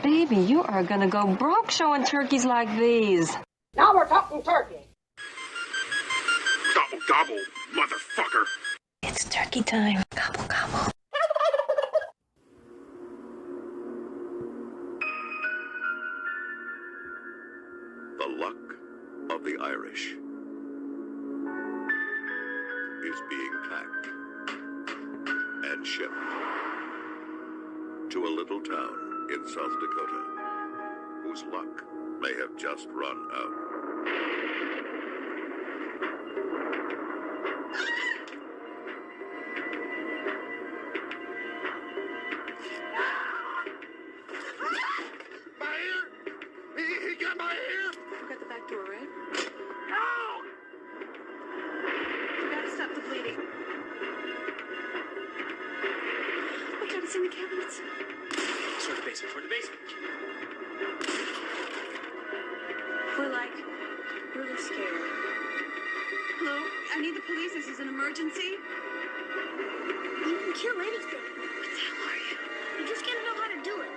Baby, you are gonna go broke showing turkeys like these. Now we're talking turkey. Gobble, gobble, motherfucker. It's turkey time. Gobble, gobble. The luck of the Irish is being packed and shipped to a little town in South Dakota whose luck may have just run out. My ear! He got my ear! You got the back door, right? No! You gotta stop the bleeding. Look out, it's in the cabinets. Toward the basement, toward the basement. We're like really scared. Hello? I need the police. This is an emergency. You can kill anything. What the hell are you? You just gotta know how to do it.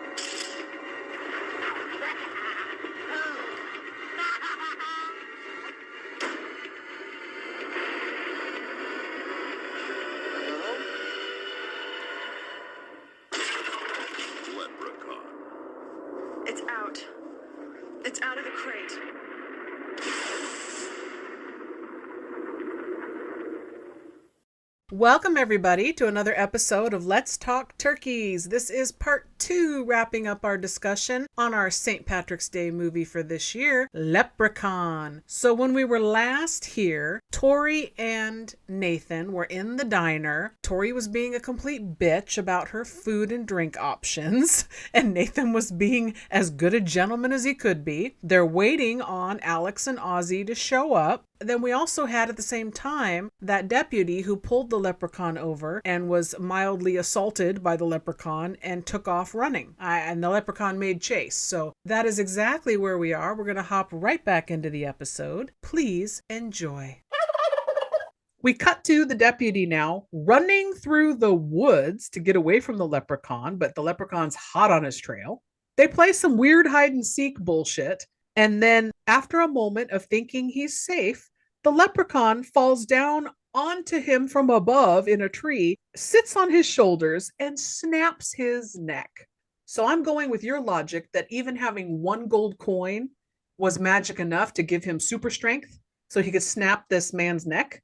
Leprechaun. It's out. It's out of the crate. Welcome, everybody, to another episode of Let's Talk Turkeys. This is part 2, wrapping up our discussion on our St. Patrick's Day movie for this year, Leprechaun. So when we were last here, Tori and Nathan were in the diner. Tori was being a complete bitch about her food and drink options, and Nathan was being as good a gentleman as he could be. They're waiting on Alex and Ozzy to show up. Then we also had at the same time that deputy who pulled the leprechaun over and was mildly assaulted by the leprechaun and took off running. And the leprechaun made chase. So that is exactly where we are. We're going to hop right back into the episode. Please enjoy. We cut to the deputy now running through the woods to get away from the leprechaun, but the leprechaun's hot on his trail. They play some weird hide and seek bullshit. And then after a moment of thinking he's safe, the leprechaun falls down onto him from above in a tree, sits on his shoulders, and snaps his neck. So I'm going with your logic that even having one gold coin was magic enough to give him super strength so he could snap this man's neck.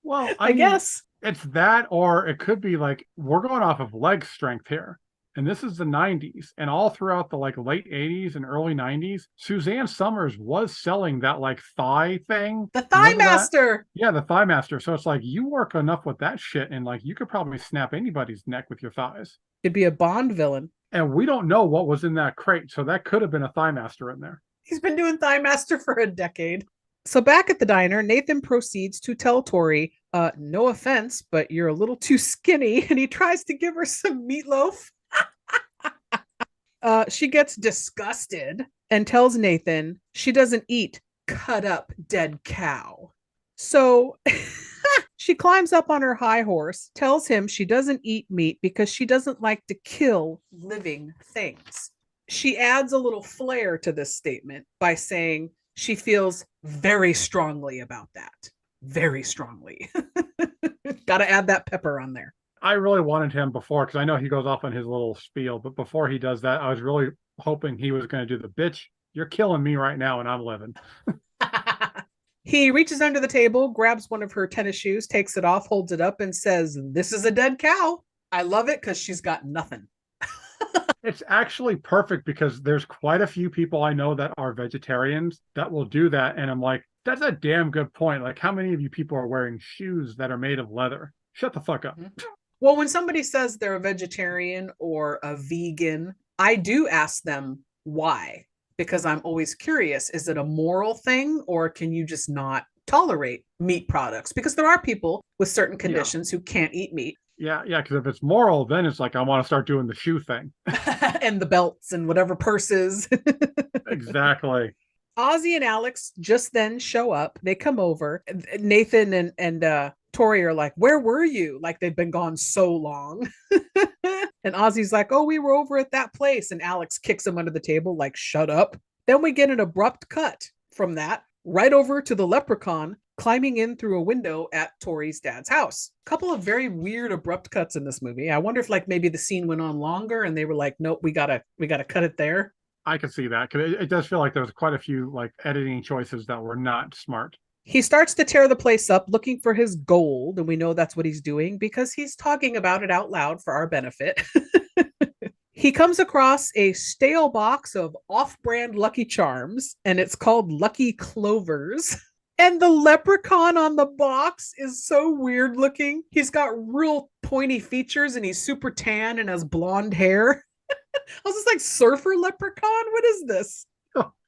Well, I mean, guess. it's that, or it could be like we're going off of leg strength here. And this is the 90s, and all throughout the like late 80s and early 90s, Suzanne Summers was selling that like thigh thing. The Thigh Remember that? Master. Yeah, the Thigh Master. So it's like you work enough with that shit, and like you could probably snap anybody's neck with your thighs. Could be a Bond villain. And we don't know what was in that crate, so that could have been a Thigh Master in there. He's been doing Thigh Master for a decade. So back at the diner, Nathan proceeds to tell Tori, no offense, but you're a little too skinny, and he tries to give her some meatloaf. She gets disgusted and tells Nathan she doesn't eat cut up dead cow. So she climbs up on her high horse, tells him she doesn't eat meat because she doesn't like to kill living things. She adds a little flair to this statement by saying she feels very strongly about that. Very strongly. Got to add that pepper on there. I really wanted him before, because I know he goes off on his little spiel, but before he does that, I was really hoping he was going to do the bitch. You're killing me right now and I'm living. He reaches under the table, grabs one of her tennis shoes, takes it off, holds it up and says, "This is a dead cow." I love it because she's got nothing. It's actually perfect because there's quite a few people I know that are vegetarians that will do that. And I'm like, that's a damn good point. Like, how many of you people are wearing shoes that are made of leather? Shut the fuck up. Mm-hmm. Well, when somebody says they're a vegetarian or a vegan, I do ask them why, because I'm always curious. Is it a moral thing, or can you just not tolerate meat products? Because there are people with certain conditions who can't eat meat. Yeah, because if it's moral, then it's like I want to start doing the shoe thing. And the belts and whatever purses. Exactly. Ozzy and Alex just then show up. They come over. Nathan and Tori are like, where were you? Like they've been gone so long. And Ozzy's like, oh, we were over at that place. And Alex kicks him under the table, like, shut up. Then we get an abrupt cut from that right over to the leprechaun climbing in through a window at Tori's dad's house. A couple of very weird abrupt cuts in this movie. I wonder if like maybe the scene went on longer and they were like, nope, we gotta cut it there. I can see that because it does feel like there was quite a few like editing choices that were not smart. He starts to tear the place up looking for his gold, and we know that's what he's doing because he's talking about it out loud for our benefit. He comes across a stale box of off-brand Lucky Charms, and it's called Lucky Clovers. And the leprechaun on the box is so weird looking. He's got real pointy features, and he's super tan and has blonde hair. I was just like, surfer leprechaun? What is this?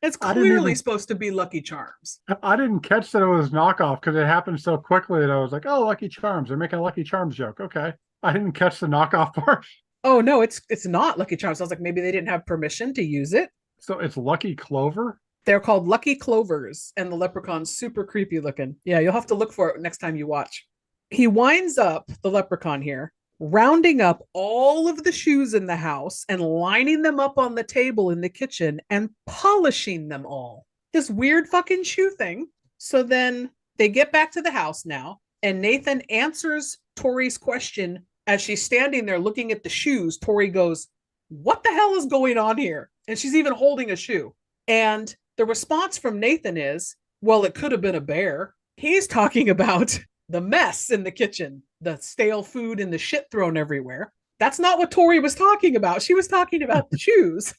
It's clearly supposed to be Lucky Charms. I didn't catch that it was knockoff because it happened so quickly that I was like, oh, Lucky Charms. They're making a Lucky Charms joke. Okay. I didn't catch the knockoff part. Oh, no, it's not Lucky Charms. I was like, maybe they didn't have permission to use it. So it's Lucky Clover? They're called Lucky Clovers, and the leprechaun's super creepy looking. Yeah, you'll have to look for it next time you watch. He winds up, the leprechaun here, rounding up all of the shoes in the house and lining them up on the table in the kitchen and polishing them all. This weird fucking shoe thing. So then they get back to the house now, and Nathan answers Tori's question as she's standing there looking at the shoes. Tori goes, what the hell is going on here? And she's even holding a shoe. And the response from Nathan is, well, it could have been a bear. He's talking about the mess in the kitchen, the stale food and the shit thrown everywhere. That's not what Tori was talking about. She was talking about the shoes.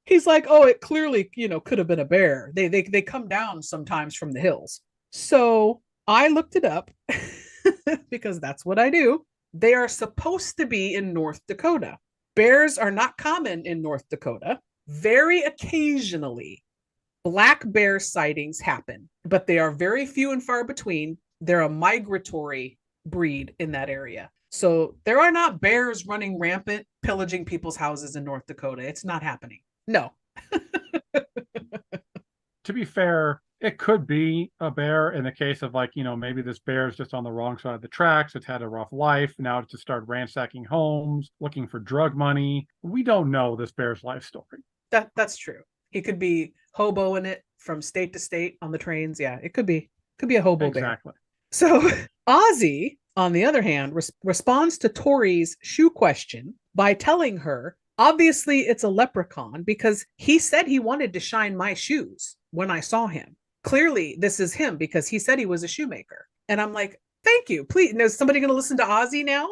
He's like, oh, it clearly, could have been a bear. They come down sometimes from the hills. So I looked it up because that's what I do. They are supposed to be in North Dakota. Bears are not common in North Dakota. Very occasionally, black bear sightings happen, but they are very few and far between. They're a migratory breed in that area. So there are not bears running rampant, pillaging people's houses in North Dakota. It's not happening. No. To be fair, it could be a bear in the case of like, maybe this bear is just on the wrong side of the tracks. It's had a rough life. Now it's just started ransacking homes, looking for drug money. We don't know this bear's life story. That's true. He could be hoboing it from state to state on the trains. Yeah, it could be a hobo bear. Exactly. So Ozzy, on the other hand, responds to Tori's shoe question by telling her, obviously it's a leprechaun because he said he wanted to shine my shoes when I saw him. Clearly this is him because he said he was a shoemaker. And I'm like, thank you. Please. Is somebody going to listen to Ozzy now?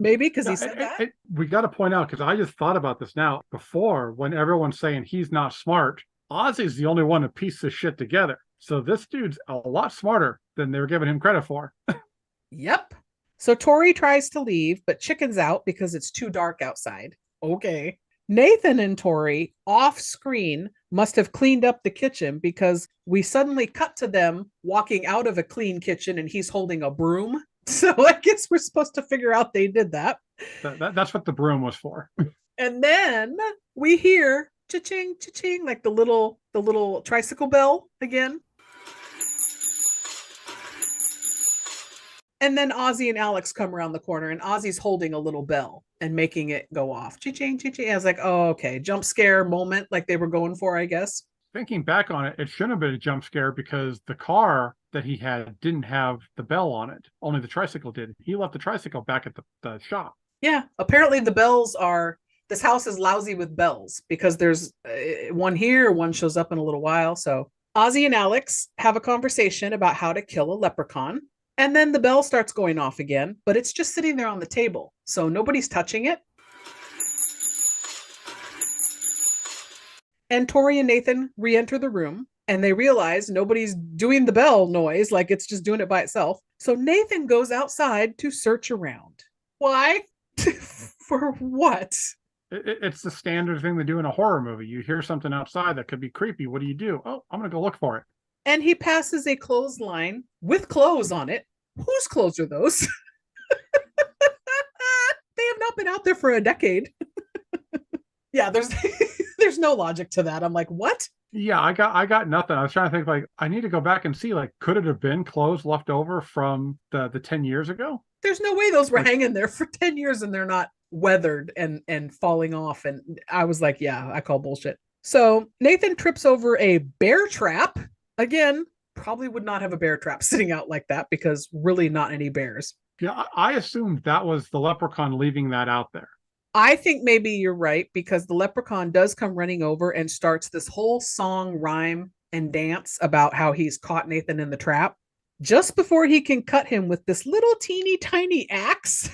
Maybe because he said that. We got to point out, because I just thought about this now. Before, when everyone's saying he's not smart, Ozzy's the only one to piece this shit together. So this dude's a lot smarter than they were giving him credit for. Yep. So Tori tries to leave, but chickens out because it's too dark outside. Okay. Nathan and Tori off screen must have cleaned up the kitchen because we suddenly cut to them walking out of a clean kitchen and he's holding a broom. So I guess we're supposed to figure out they did that. That's what the broom was for. And then we hear cha-ching, cha-ching, like the little tricycle bell again. And then Ozzy and Alex come around the corner and Ozzy's holding a little bell and making it go off. Cha-ching, cha-ching. I was like, oh, okay. Jump scare moment like they were going for, I guess. Thinking back on it, it shouldn't have been a jump scare because the car that he had didn't have the bell on it. Only the tricycle did. He left the tricycle back at the shop. Yeah. Apparently the bells are, this house is lousy with bells because there's one here, one shows up in a little while. So Ozzy and Alex have a conversation about how to kill a leprechaun. And then the bell starts going off again, but it's just sitting there on the table. So nobody's touching it. And Tori and Nathan re-enter the room and they realize nobody's doing the bell noise, like it's just doing it by itself. So Nathan goes outside to search around. Why? For what? It's the standard thing they do in a horror movie. You hear something outside that could be creepy. What do? Oh, I'm going to go look for it. And he passes a clothesline with clothes on it. Whose clothes are those? They have not been out there for a decade. Yeah, there's no logic to that. I'm like, what? Yeah, I got nothing. I was trying to think like I need to go back and see like could it have been clothes left over from the 10 years ago? There's no way those were Like hanging there for 10 years and they're not weathered and falling off. And I was like, yeah, I call bullshit. So Nathan trips over a bear trap. Again, probably would not have a bear trap sitting out like that because really not any bears. yeah, I assumed that was the leprechaun leaving that out there. I think maybe you're right because the leprechaun does come running over and starts this whole song, rhyme, and dance about how he's caught Nathan in the trap just before he can cut him with this little teeny tiny axe.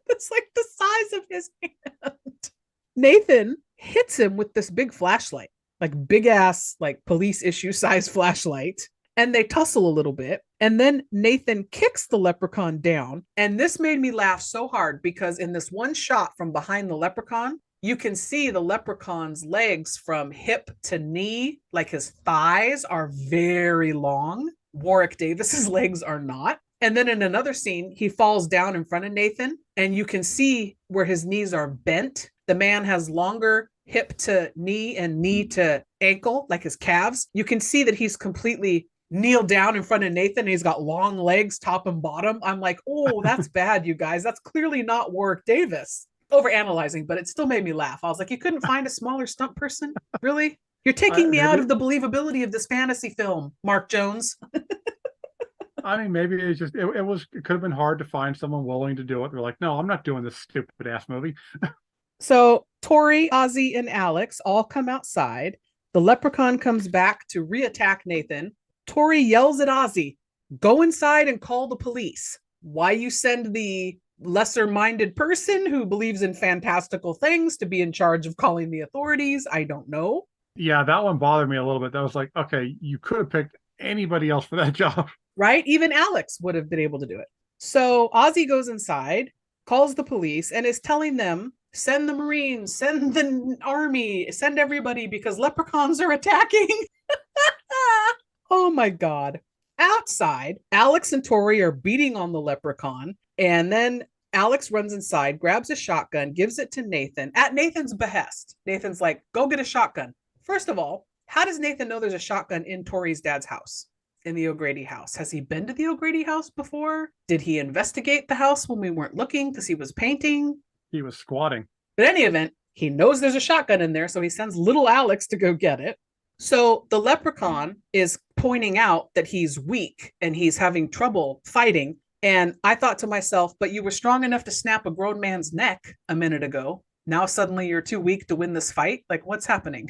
It's like the size of his hand. Nathan hits him with this big flashlight, like big ass, like police issue size flashlight. And they tussle a little bit. And then Nathan kicks the leprechaun down. And this made me laugh so hard because in this one shot from behind the leprechaun, you can see the leprechaun's legs from hip to knee, like his thighs are very long. Warwick Davis's legs are not. And then in another scene, he falls down in front of Nathan, and you can see where his knees are bent. The man has longer hip to knee and knee to ankle, like his calves. You can see that he's completely kneeled down in front of Nathan and he's got long legs, top and bottom. I'm like, oh, that's bad, you guys. That's clearly not Warwick Davis. Overanalyzing, but it still made me laugh. I was like, you couldn't find a smaller stunt person? Really? You're taking me out of the believability of this fantasy film, Mark Jones. I mean, maybe it's just it could have been hard to find someone willing to do it. They're like, no, I'm not doing this stupid ass movie. So Tori, Ozzy, and Alex all come outside. The leprechaun comes back to reattack Nathan. Tori yells at Ozzy, go inside and call the police. Why you send the lesser-minded person who believes in fantastical things to be in charge of calling the authorities, I don't know. Yeah, that one bothered me a little bit. That was like, okay, you could have picked anybody else for that job. Right? Even Alex would have been able to do it. So Ozzy goes inside, calls the police, and is telling them, send the Marines, send the army, send everybody because leprechauns are attacking. Oh my God. Outside, Alex and Tori are beating on the leprechaun. And then Alex runs inside, grabs a shotgun, gives it to Nathan at Nathan's behest. Nathan's like, go get a shotgun. First of all, how does Nathan know there's a shotgun in Tori's dad's house, in the O'Grady house? Has he been to the O'Grady house before? Did he investigate the house when we weren't looking because he was painting? He was squatting. But in any event, he knows there's a shotgun in there, so he sends little Alex to go get it. So the leprechaun is pointing out that he's weak and he's having trouble fighting. And I thought to myself, but you were strong enough to snap a grown man's neck a minute ago. Now suddenly you're too weak to win this fight? Like, what's happening?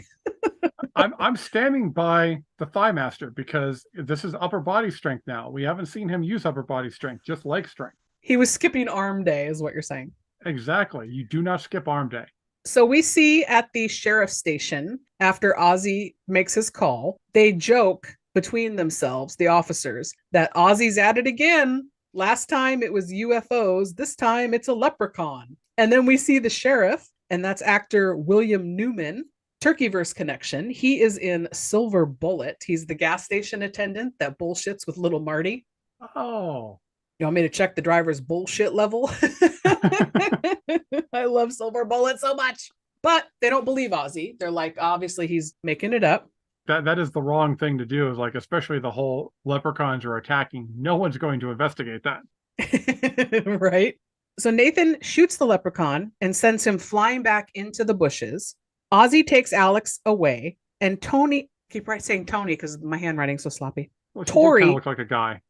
I'm standing by the Thigh Master because this is upper body strength now. We haven't seen him use upper body strength, just leg strength. He was skipping arm day, is what you're saying. Exactly. You do not skip arm day. So we see at the sheriff's station, after Ozzy makes his call, they joke between themselves, the officers, that Ozzy's at it again. Last time it was UFOs. This time it's a leprechaun. And then we see the sheriff, and that's actor William Newman, Turkeyverse connection. He is in Silver Bullet. He's the gas station attendant that bullshits with little Marty. Oh. You want me to check the driver's bullshit level? I love Silver Bullet so much. But they don't believe Ozzy. They're like, obviously he's making it up. That is the wrong thing to do, is like, especially the whole leprechauns are attacking. No one's going to investigate that. Right? So Nathan shoots the leprechaun and sends him flying back into the bushes. Ozzy takes Alex away, and Tony, keep right saying Tony because my handwriting's so sloppy. Well, Tori kind of look like a guy.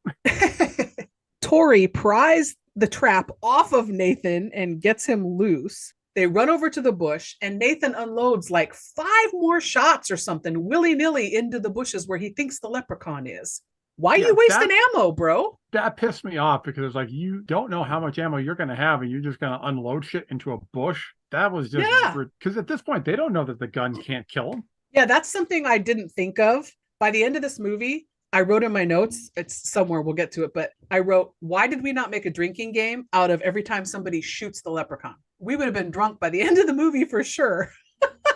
Tori pries the trap off of Nathan and gets him loose. They run over to the bush, and Nathan unloads like 5 more shots or something willy-nilly into the bushes where he thinks the leprechaun is. Why are you wasting ammo, bro? That pissed me off because it's like, you don't know how much ammo you're going to have and you're just going to unload shit into a bush. That was just, because at this point, they don't know that the gun can't kill him. Yeah, that's something I didn't think of. By the end of this movie, I wrote in my notes, it's somewhere, we'll get to it, but I wrote, why did we not make a drinking game out of every time somebody shoots the leprechaun? We would have been drunk by the end of the movie for sure.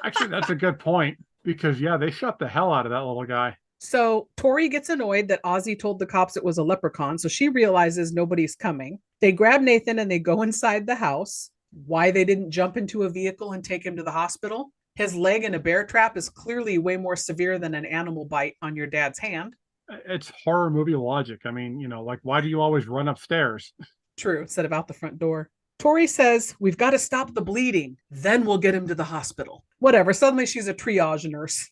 Actually, that's a good point because, yeah, they shot the hell out of that little guy. So Tori gets annoyed that Ozzy told the cops it was a leprechaun, so she realizes nobody's coming. They grab Nathan and they go inside the house. Why they didn't jump into a vehicle and take him to the hospital? His leg in a bear trap is clearly way more severe than an animal bite on your dad's hand. It's horror movie logic. I mean, like, why do you always run upstairs? True, said about the front door. Tori says, we've got to stop the bleeding. Then we'll get him to the hospital. Whatever. Suddenly she's a triage nurse.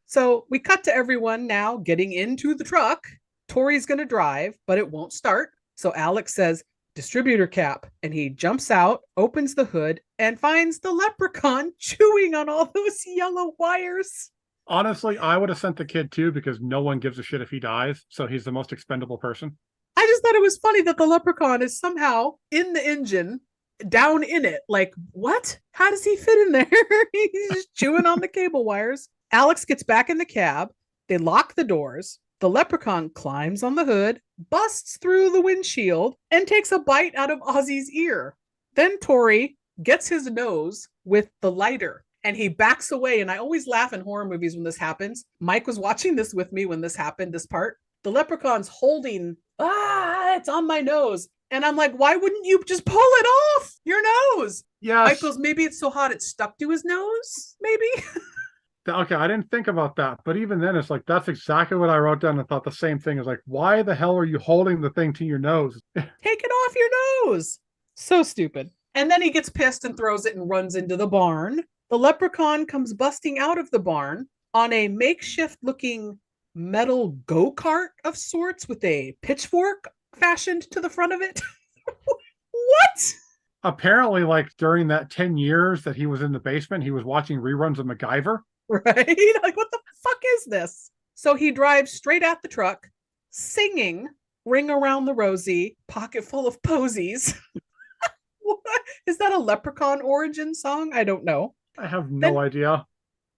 So we cut to everyone now getting into the truck. Tori's going to drive, but it won't start. So Alex says, distributor cap. And he jumps out, opens the hood, and finds the leprechaun chewing on all those yellow wires. Honestly, I would have sent the kid too, because no one gives a shit if he dies. So he's the most expendable person. I just thought it was funny that the leprechaun is somehow in the engine, down in it. Like, what? How does he fit in there? He's just chewing on the cable wires. Alex gets back in the cab. They lock the doors. The leprechaun climbs on the hood, busts through the windshield, and takes a bite out of Ozzy's ear. Then Tori gets his nose with the lighter and he backs away. And I always laugh in horror movies when this happens. Mike was watching this with me when this happened, this part. The leprechaun's holding, it's on my nose. And I'm like, why wouldn't you just pull it off your nose? Yeah. Mike goes, maybe it's so hot it stuck to his nose, maybe. Okay, I didn't think about that. But even then, it's like, that's exactly what I wrote down and thought the same thing. Is like, why the hell are you holding the thing to your nose? Take it off your nose. So stupid. And then he gets pissed and throws it and runs into the barn. The leprechaun comes busting out of the barn on a makeshift looking metal go-kart of sorts with a pitchfork fashioned to the front of it. What? Apparently, like, during that 10 years that he was in the basement, he was watching reruns of MacGyver. Right? Like, what the fuck is this? So he drives straight at the truck, singing Ring Around the Rosie, Pocket Full of Posies. What? Is that a Leprechaun origin song? I don't know. I have no idea.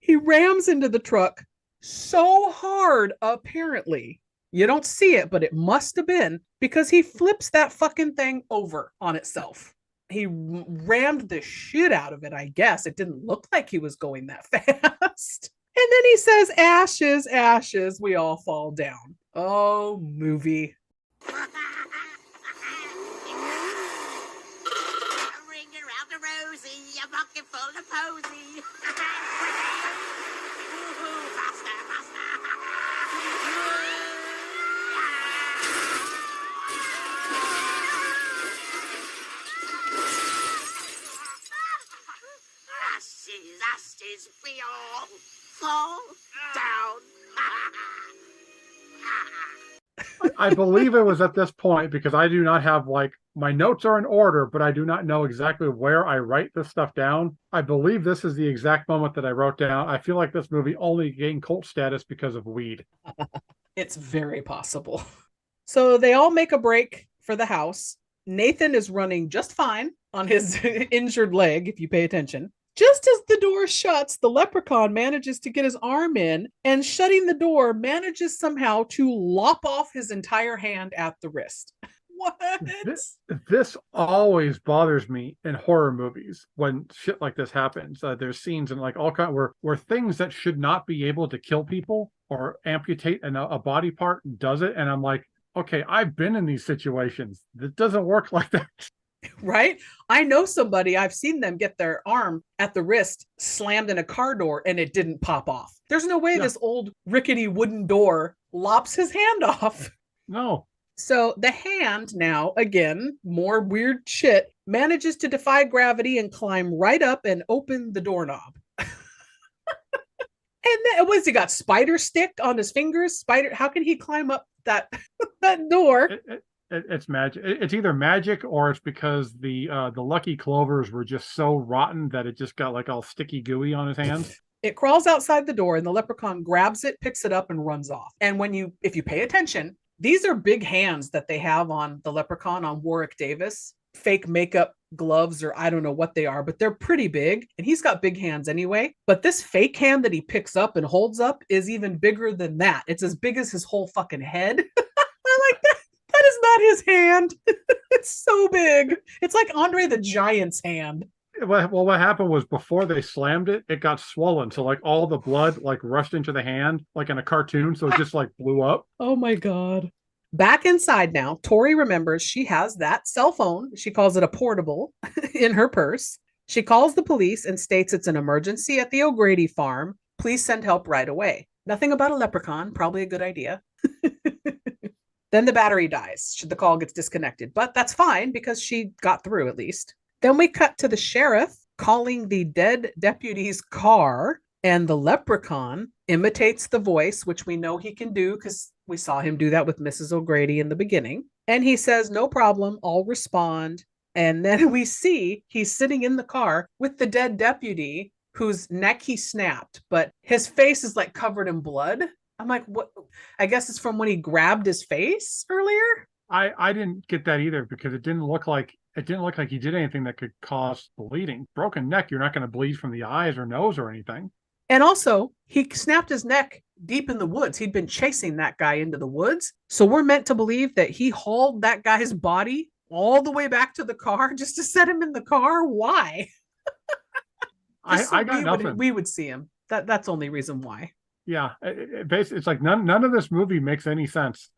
He rams into the truck so hard, apparently. You don't see it, but it must have been, because he flips that fucking thing over on itself. He rammed the shit out of it, I guess. It didn't look like he was going that fast. And then he says, ashes, ashes, we all fall down. Oh, movie. Ring around the rosy, a bucket full of posy. Faster, faster. Ashes, we all fall down. I believe it was at this point, because I do not have, like, my notes are in order, but I do not know exactly where I write this stuff down. I believe this is the exact moment that I wrote down. I feel like this movie only gained cult status because of weed. It's very possible. So they all make a break for the house. Nathan is running just fine on his injured leg, if you pay attention. Just as the door shuts, the leprechaun manages to get his arm in, and shutting the door manages somehow to lop off his entire hand at the wrist. What? This always bothers me in horror movies when shit like this happens. There's scenes and like all kind where things that should not be able to kill people or amputate a body part does it, and I'm like, okay, I've been in these situations. It doesn't work like that. Right? I know somebody, I've seen them get their arm at the wrist slammed in a car door and it didn't pop off. There's no way this old rickety wooden door lops his hand off. No. So the hand now, again, more weird shit, manages to defy gravity and climb right up and open the doorknob. And then, what has he got? Spider stick on his fingers? How can he climb up that door? It's magic. It's either magic or it's because the lucky clovers were just so rotten that it just got like all sticky gooey on his hands. It crawls outside the door and the leprechaun grabs it, picks it up, and runs off. And if you pay attention, these are big hands that they have on the leprechaun, on Warwick Davis. Fake makeup gloves, or I don't know what they are, but they're pretty big. And he's got big hands anyway. But this fake hand that he picks up and holds up is even bigger than that. It's as big as his whole fucking head. I'm like, that is not his hand. It's so big. It's like Andre the Giant's hand. Well, what happened was before they slammed it, it got swollen. So like all the blood like rushed into the hand, like in a cartoon. So it just like blew up. Oh my God. Back inside now, Tori remembers she has that cell phone. She calls it a portable in her purse. She calls the police and states it's an emergency at the O'Grady farm. Please send help right away. Nothing about a leprechaun, probably a good idea. Then the battery dies. The call gets disconnected, but that's fine because she got through at least. Then we cut to the sheriff calling the dead deputy's car, and the leprechaun imitates the voice, which we know he can do because we saw him do that with Mrs. O'Grady in the beginning. And he says, no problem, I'll respond. And then we see he's sitting in the car with the dead deputy whose neck he snapped, but his face is like covered in blood. I'm like, what? I guess it's from when he grabbed his face earlier. I didn't get that either because it didn't look like he did anything that could cause bleeding. Broken neck, you're not going to bleed from the eyes or nose or anything. And also, he snapped his neck deep in the woods. He'd been chasing that guy into the woods. So we're meant to believe that he hauled that guy's body all the way back to the car just to set him in the car. Why? I got nothing. We would see him. That's the only reason why. Yeah, it's like none of this movie makes any sense.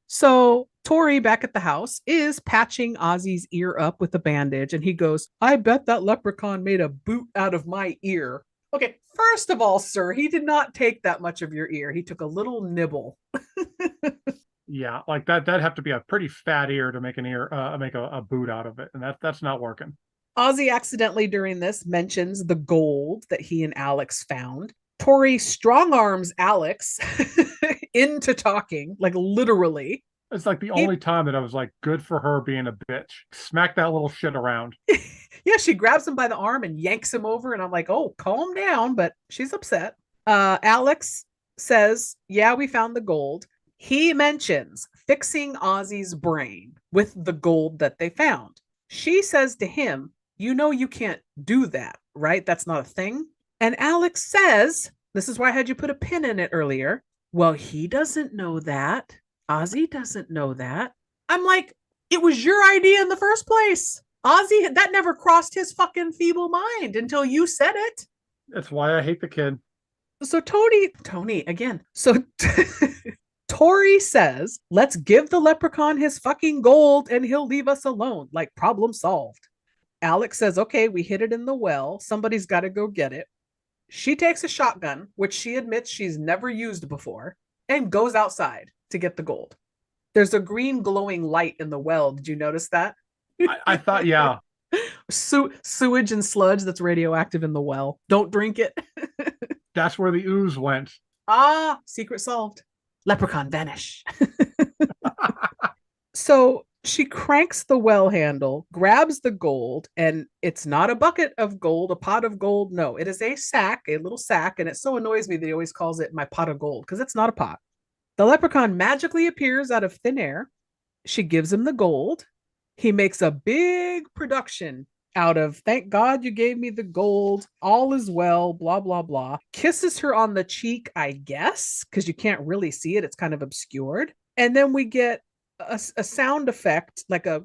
So Tori back at the house is patching Ozzy's ear up with a bandage, and he goes, I bet that leprechaun made a boot out of my ear. Okay, first of all, sir, he did not take that much of your ear. He took a little nibble. Yeah, like that'd have to be a pretty fat ear to make an ear, make a boot out of it, and that's not working. Ozzy accidentally during this mentions the gold that he and Alex found. Tori strong arms Alex into talking, like literally. It's like the only time that I was like, good for her being a bitch. Smack that little shit around. Yeah, she grabs him by the arm and yanks him over, and I'm like, oh, calm down, but she's upset. Alex says, yeah, we found the gold. He mentions fixing Ozzy's brain with the gold that they found. She says to him, you know you can't do that, right? That's not a thing. And Alex says, this is why I had you put a pin in it earlier. Well, he doesn't know that. Ozzy doesn't know that. I'm like, it was your idea in the first place. Ozzy, that never crossed his fucking feeble mind until you said it. That's why I hate the kid. So Tony again. So Tori says, let's give the leprechaun his fucking gold and he'll leave us alone. Like, problem solved. Alex says, okay, we hid it in the well. Somebody's got to go get it. She takes a shotgun, which she admits she's never used before, and goes outside to get the gold. There's a green glowing light in the well. Did you notice that? I thought, yeah. Sewage and sludge that's radioactive in the well. Don't drink it. That's where the ooze went. Ah, secret solved. Leprechaun vanish. So she cranks the well handle, grabs the gold, and it's not a bucket of gold, a pot of gold. No, it is a sack, a little sack. And it so annoys me that he always calls it my pot of gold because it's not a pot. The leprechaun magically appears out of thin air. She gives him the gold. He makes a big production out of, thank God you gave me the gold. All is well, blah, blah, blah. Kisses her on the cheek, I guess, because you can't really see it. It's kind of obscured. And then we get a sound effect, like a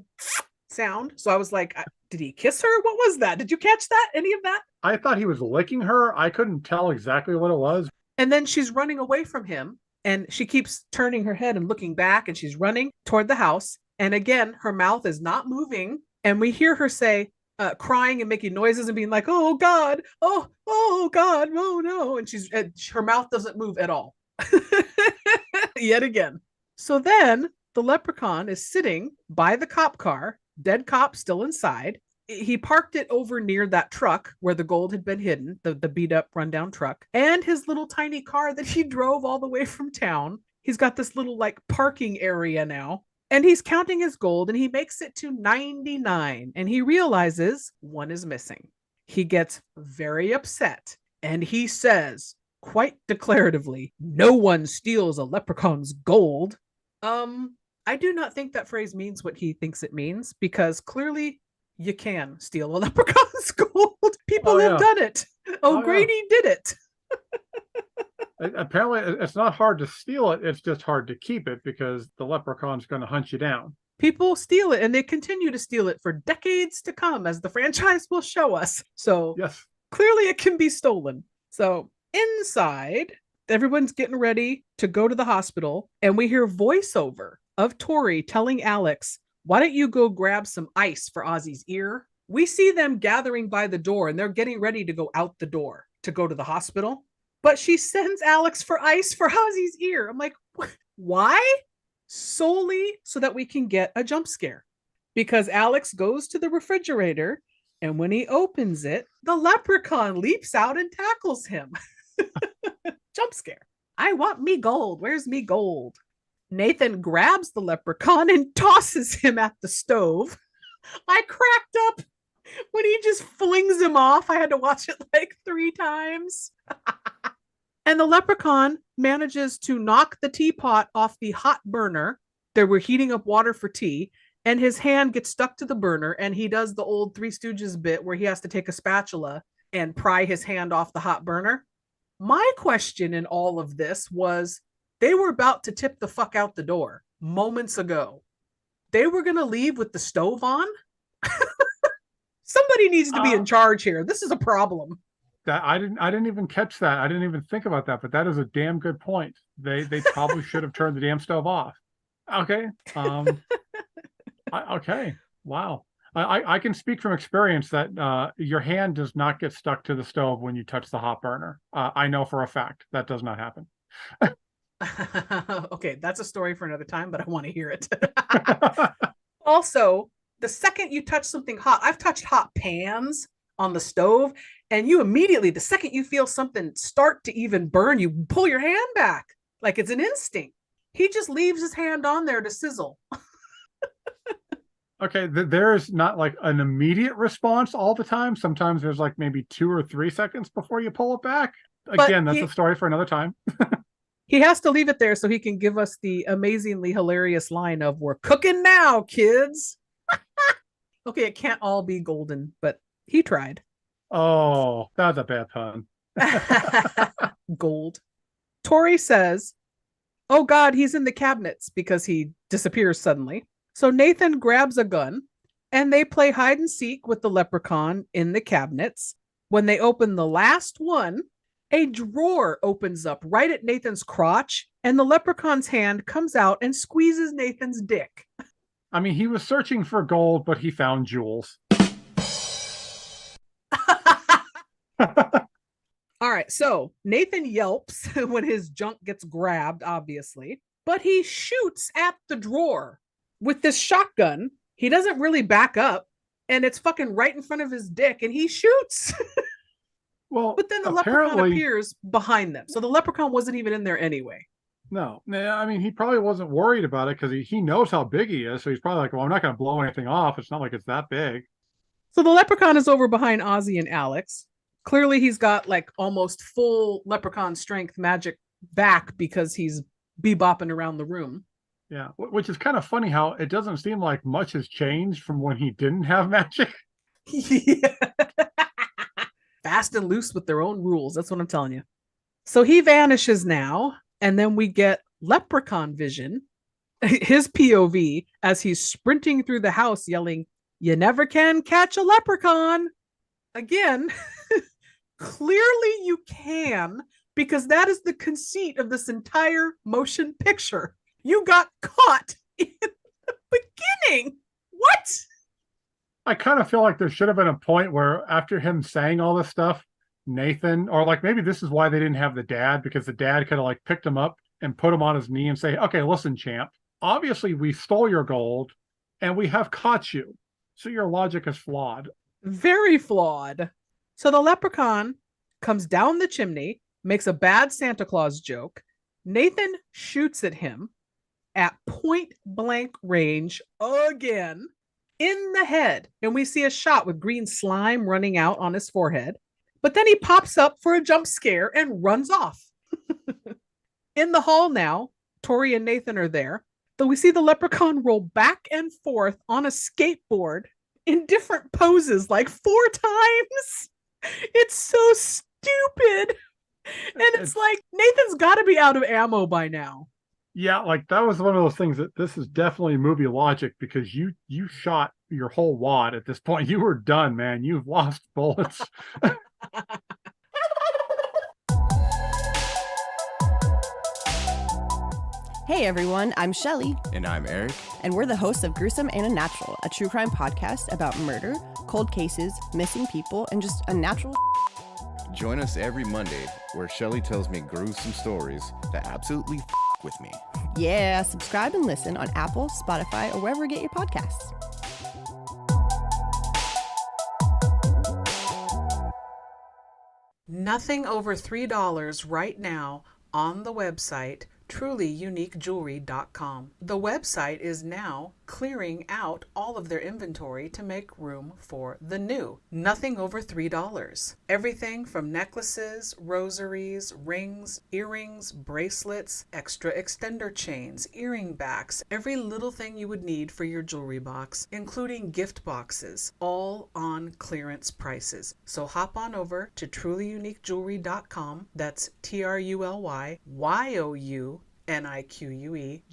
sound. So I was like, did he kiss her? What was that? Did you catch that? Any of that? I thought he was licking her. I couldn't tell exactly what it was. And then she's running away from him. And she keeps turning her head and looking back. And she's running toward the house. And again, her mouth is not moving. And we hear her say, crying and making noises and being like, oh God, oh God, oh no. And her mouth doesn't move at all. Yet again. So then the leprechaun is sitting by the cop car, dead cop still inside. He parked it over near that truck where the gold had been hidden, the beat up rundown truck, and his little tiny car that he drove all the way from town. He's got this little like parking area now. And he's counting his gold and he makes it to 99 and he realizes one is missing. He gets very upset and he says quite declaratively, no one steals a leprechaun's gold. I do not think that phrase means what he thinks it means because clearly you can steal a leprechaun's gold. People have done it. O'Grady did it. Apparently, it's not hard to steal it. It's just hard to keep it because the leprechaun's going to hunt you down. People steal it and they continue to steal it for decades to come, as the franchise will show us. So yes, clearly it can be stolen. So inside, everyone's getting ready to go to the hospital and we hear voiceover of Tori telling Alex, why don't you go grab some ice for Ozzy's ear? We see them gathering by the door and they're getting ready to go out the door to go to the hospital. But she sends Alex for ice for Ozzy's ear. I'm like, why? Solely so that we can get a jump scare. Because Alex goes to the refrigerator and when he opens it, the leprechaun leaps out and tackles him. Jump scare. I want me gold. Where's me gold? Nathan grabs the leprechaun and tosses him at the stove. I cracked up when he just flings him off. I had to watch it like 3 times. And the leprechaun manages to knock the teapot off the hot burner. They were heating up water for tea, and his hand gets stuck to the burner, and he does the old Three Stooges bit where he has to take a spatula and pry his hand off the hot burner. My question in all of this was, they were about to tip the fuck out the door moments ago. They were going to leave with the stove on? Somebody needs to be in charge here. This is a problem. That I didn't even catch that. I didn't even think about that, but that is a damn good point. They probably should have turned the damn stove off. Okay. Okay. Wow. I can speak from experience that your hand does not get stuck to the stove when you touch the hot burner. I know for a fact that does not happen. Okay, that's a story for another time, but I want to hear it. Also, the second you touch something hot, I've touched hot pans on the stove, and you immediately, the second you feel something start to even burn, you pull your hand back like it's an instinct. He just leaves his hand on there to sizzle. Okay, there is not like an immediate response all the time. Sometimes there's like maybe 2 or 3 seconds before you pull it back. Again, that's a story for another time. He has to leave it there so he can give us the amazingly hilarious line of, "We're cooking now, kids." Okay, it can't all be golden, but he tried. Oh, that's a bad pun. Gold. Tori says, "Oh God, he's in the cabinets," because he disappears suddenly. So Nathan grabs a gun and they play hide and seek with the leprechaun in the cabinets. When they open the last one, a drawer opens up right at Nathan's crotch, and the leprechaun's hand comes out and squeezes Nathan's dick. I mean, he was searching for gold, but he found jewels. All right, so Nathan yelps when his junk gets grabbed, obviously, but he shoots at the drawer with this shotgun. He doesn't really back up, and it's fucking right in front of his dick, and he shoots. Well, but then the leprechaun appears behind them, so the leprechaun wasn't even in there anyway. No, I mean, he probably wasn't worried about it because he knows how big he is, so he's probably like, well, I'm not going to blow anything off. It's not like it's that big. So the leprechaun is over behind Ozzy and Alex. Clearly, he's got like almost full leprechaun strength magic back because he's bebopping around the room. Yeah, which is kind of funny how it doesn't seem like much has changed from when he didn't have magic. Yeah. Fast and loose with their own rules. That's what I'm telling you. So he vanishes now, and then we get leprechaun vision, his POV, as he's sprinting through the house yelling, "You never can catch a leprechaun." Again, clearly you can, because that is the conceit of this entire motion picture. You got caught in the beginning. What? I kind of feel like there should have been a point where after him saying all this stuff, Nathan, or like maybe this is why they didn't have the dad, because the dad could have like picked him up and put him on his knee and say, "Okay, listen, champ, obviously we stole your gold and we have caught you. So your logic is flawed." Very flawed. So the leprechaun comes down the chimney, makes a bad Santa Claus joke. Nathan shoots at him at point blank range again in the head. And we see a shot with green slime running out on his forehead. But then he pops up for a jump scare and runs off. In the hall now, Tori and Nathan are there. Though we see the leprechaun roll back and forth on a skateboard in different poses like 4 times. It's so stupid. And it's like, Nathan's got to be out of ammo by now. Yeah, like that was one of those things that this is definitely movie logic, because you shot your whole wad at this point. You were done, man. You've lost bullets. Hey everyone, I'm Shelly. And I'm Eric. And we're the hosts of Gruesome and Unnatural, a true crime podcast about murder, cold cases, missing people, and just unnatural. Join us every Monday where Shelly tells me gruesome stories that absolutely with me. Yeah, subscribe and listen on Apple, Spotify, or wherever you get your podcasts. Nothing over $3 right now on the website trulyuniquejewelry.com. The website is now clearing out all of their inventory to make room for the new. Nothing over $3. Everything from necklaces, rosaries, rings, earrings, bracelets, extra extender chains, earring backs, every little thing you would need for your jewelry box, including gift boxes, all on clearance prices. So hop on over to trulyuniquejewelry.com. That's TRULYOUNIQUE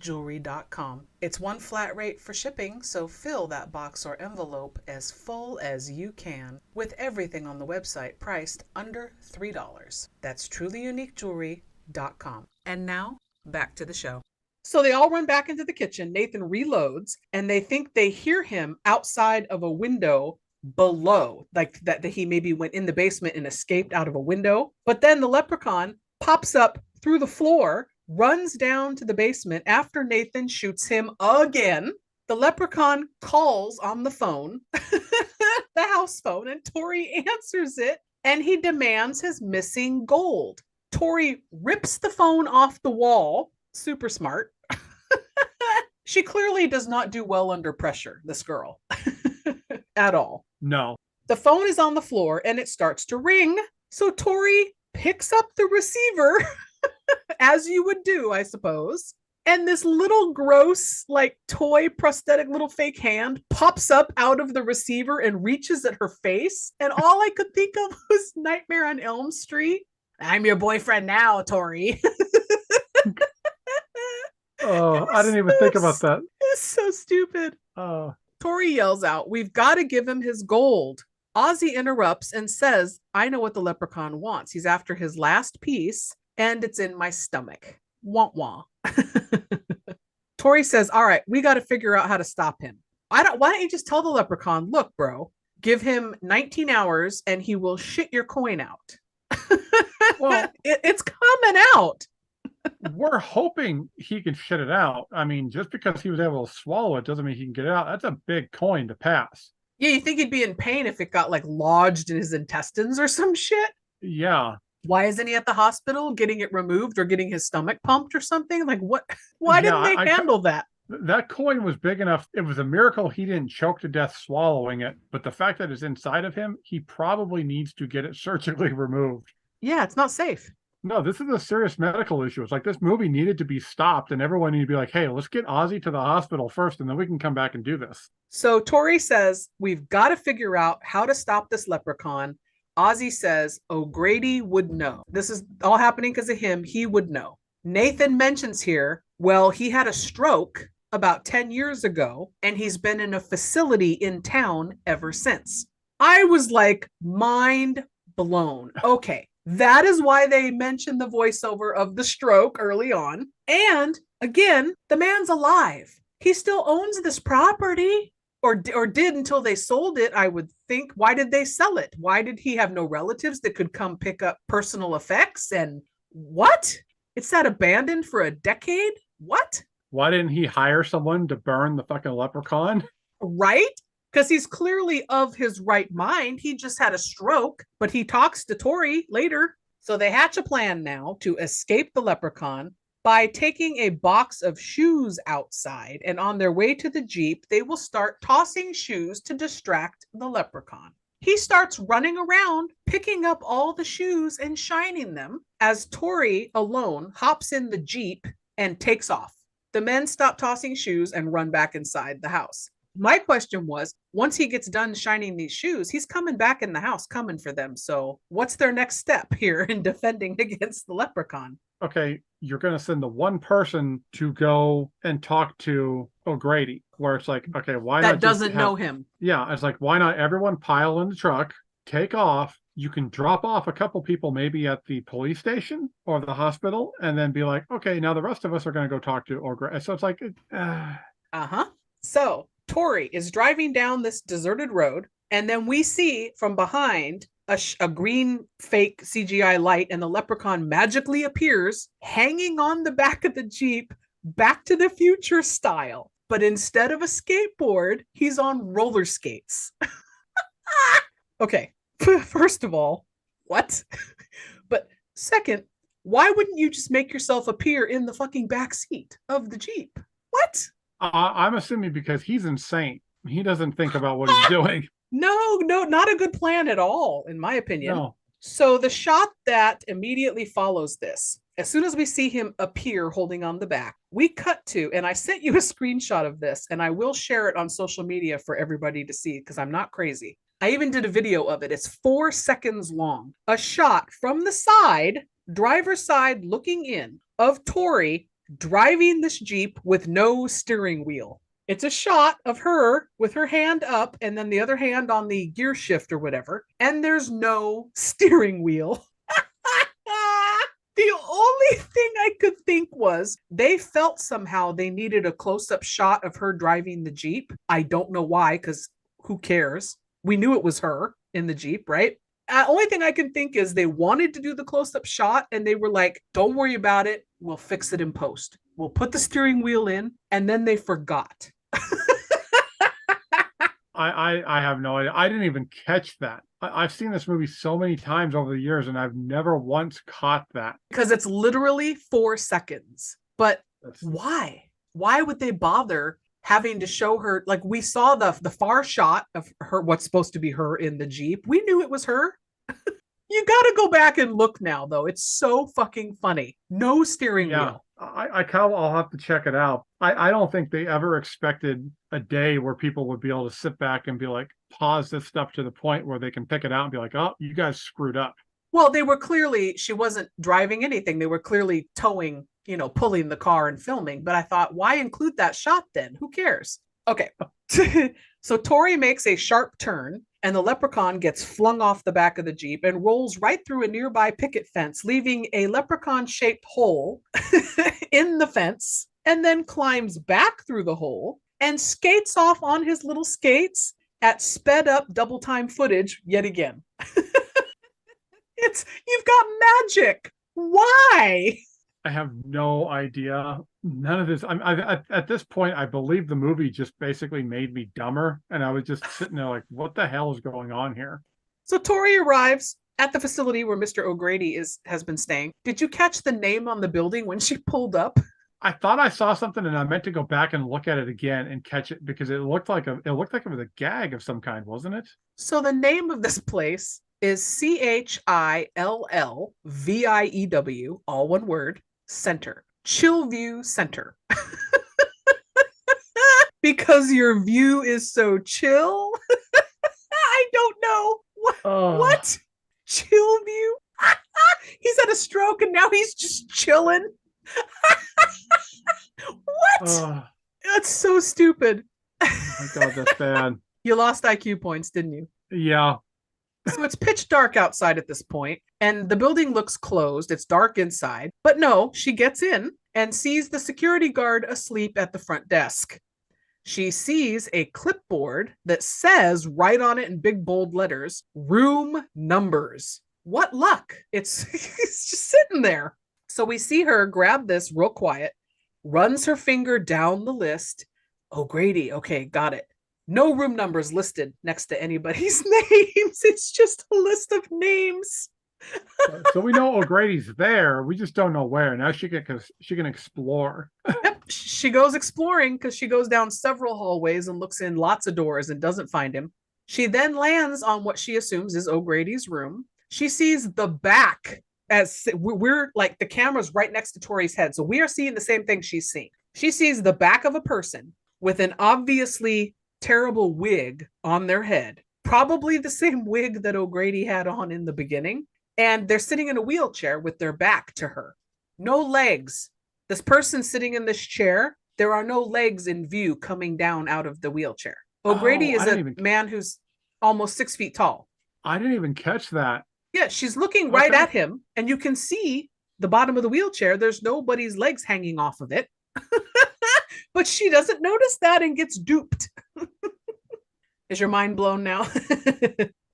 jewelry.com. It's one flat rate for shipping, so fill that box or envelope as full as you can with everything on the website priced under $3. That's trulyuniquejewelry.com. And now, back to the show. So they all run back into the kitchen. Nathan reloads, and they think they hear him outside of a window below, like that he maybe went in the basement and escaped out of a window. But then the leprechaun pops up through the floor, runs down to the basement after Nathan shoots him again. The leprechaun calls on the phone, the house phone, and Tori answers it, and he demands his missing gold. Tori rips the phone off the wall. Super smart. She clearly does not do well under pressure, this girl, at all. No. The phone is on the floor, and it starts to ring. So Tori picks up the receiver, as you would do, I suppose. And this little gross, like toy prosthetic little fake hand pops up out of the receiver and reaches at her face. And all I could think of was Nightmare on Elm Street. I'm your boyfriend now, Tori. Oh, I didn't even think about that. It's so stupid. Tori yells out, "We've got to give him his gold." Ozzy interrupts and says, "I know what the leprechaun wants. He's after his last piece, and it's in my stomach." Wah wah. Tori says, "All right, we got to figure out how to stop him. Why don't you just tell the leprechaun, look, bro, give him 19 hours and he will shit your coin out." Well, it's coming out. We're hoping he can shit it out. I mean, just because he was able to swallow it doesn't mean he can get it out. That's a big coin to pass. Yeah, you think he'd be in pain if it got like lodged in his intestines or some shit? Yeah. Why isn't he at the hospital getting it removed or getting his stomach pumped or something? Like what? Why didn't they handle that? That coin was big enough. It was a miracle he didn't choke to death swallowing it. But the fact that it's inside of him, he probably needs to get it surgically removed. Yeah, it's not safe. No, this is a serious medical issue. It's like this movie needed to be stopped and everyone needed to be like, hey, let's get Ozzy to the hospital first and then we can come back and do this. So Tori says, we've got to figure out how to stop this leprechaun. Ozzy says, O'Grady would know. This is all happening because of him. He would know. Nathan mentions here, well, he had a stroke about 10 years ago and he's been in a facility in town ever since. I was like, mind blown. Okay. That is why they mentioned the voiceover of the stroke early on. And again, the man's alive. He still owns this property or did until they sold it, I would think. Why did they sell it? Why did he have no relatives that could come pick up personal effects? And what? It's sat abandoned for a decade? What? Why didn't he hire someone to burn the fucking leprechaun? Right? Because he's clearly of his right mind. He just had a stroke, but he talks to Tori later. So they hatch a plan now to escape the leprechaun by taking a box of shoes outside. And on their way to the Jeep, they will start tossing shoes to distract the leprechaun. He starts running around, picking up all the shoes and shining them as Tori alone hops in the Jeep and takes off. The men stop tossing shoes and run back inside the house. My question was, once he gets done shining these shoes, he's coming back in the house, coming for them. So what's their next step here in defending against the leprechaun? Okay, you're going to send the one person to go and talk to O'Grady, where it's like, okay, why not? That doesn't know him. Yeah, it's like, why not everyone pile in the truck, take off, you can drop off a couple people maybe at the police station or the hospital and then be like, okay, now the rest of us are going to go talk to O'Grady. So it's like, So Tori is driving down this deserted road, and then we see from behind a green fake CGI light, and the leprechaun magically appears hanging on the back of the Jeep, Back to the Future style. But instead of a skateboard, he's on roller skates. Okay, first of all, what? But second, why wouldn't you just make yourself appear in the fucking back seat of the Jeep? What? I'm assuming because he's insane. He doesn't think about what he's doing. No, not a good plan at all, in my opinion. No. So the shot that immediately follows this, as soon as we see him appear holding on the back, we cut to, and I sent you a screenshot of this, and I will share it on social media for everybody to see because I'm not crazy. I even did a video of it. It's 4 seconds long. A shot from the side, driver's side looking in, of Tori driving this Jeep with no steering wheel. It's a shot of her with her hand up and then the other hand on the gear shift or whatever, and there's no steering wheel. The only thing I could think was they felt somehow they needed a close-up shot of her driving the Jeep. I don't know why, because who cares? We knew it was her in the Jeep, right? Only thing I can think is they wanted to do the close-up shot and they were like, don't worry about it. We'll fix it in post. We'll put the steering wheel in, and then they forgot. I have no idea. I didn't even catch that. I've seen this movie so many times over the years, and I've never once caught that. Because it's literally 4 seconds. But why? Why would they bother having to show her? Like, we saw the far shot of her, what's supposed to be her in the Jeep. We knew it was her. You got to go back and look now, though. It's so fucking funny. No steering wheel. I'll have to check it out. I don't think they ever expected a day where people would be able to sit back and be like, pause this stuff to the point where they can pick it out and be like, oh, you guys screwed up. Well, they were clearly, she wasn't driving anything. They were clearly towing, pulling the car and filming. But I thought, why include that shot then? Who cares? Okay. So Tori makes a sharp turn, and the leprechaun gets flung off the back of the Jeep and rolls right through a nearby picket fence, leaving a leprechaun-shaped hole in the fence, and then climbs back through the hole and skates off on his little skates at sped-up double-time footage yet again. You've got magic. Why? I have no idea. None of this. At this point, I believe the movie just basically made me dumber. And I was just sitting there like, what the hell is going on here? So Tori arrives at the facility where Mr. O'Grady has been staying. Did you catch the name on the building when she pulled up? I thought I saw something and I meant to go back and look at it again and catch it because it looked like it was a gag of some kind, wasn't it? So the name of this place is CHILLVIEW, all one word, Center. Chillview Center. Because your view is so chill. I don't know. What? Chillview? He's had a stroke and now he's just chilling. What? That's so stupid. Oh my God, that's bad. You lost IQ points, didn't you? Yeah. So it's pitch dark outside at this point, and the building looks closed. It's dark inside. But no, she gets in and sees the security guard asleep at the front desk. She sees a clipboard that says right on it in big bold letters, room numbers. What luck. It's just sitting there. So we see her grab this real quiet, runs her finger down the list. O'Grady, okay, got it. No room numbers listed next to anybody's names. It's just a list of names. So we know O'Grady's there. We just don't know where. Now she can explore. Yep. She goes exploring because she goes down several hallways and looks in lots of doors and doesn't find him. She then lands on what she assumes is O'Grady's room. She sees the back, as we're like, the camera's right next to Tori's head. So we are seeing the same thing she's seeing. She sees the back of a person with an obviously terrible wig on their head, probably the same wig that O'Grady had on in the beginning, and they're sitting in a wheelchair with their back to her. No legs. This person sitting in this chair, there are no legs in view coming down out of the wheelchair. O'Grady is a man who's almost 6 feet tall. I didn't even catch that. Yeah, she's looking right Okay. at him, and you can see the bottom of the wheelchair. There's nobody's legs hanging off of it. But she doesn't notice that and gets duped. Is your mind blown now?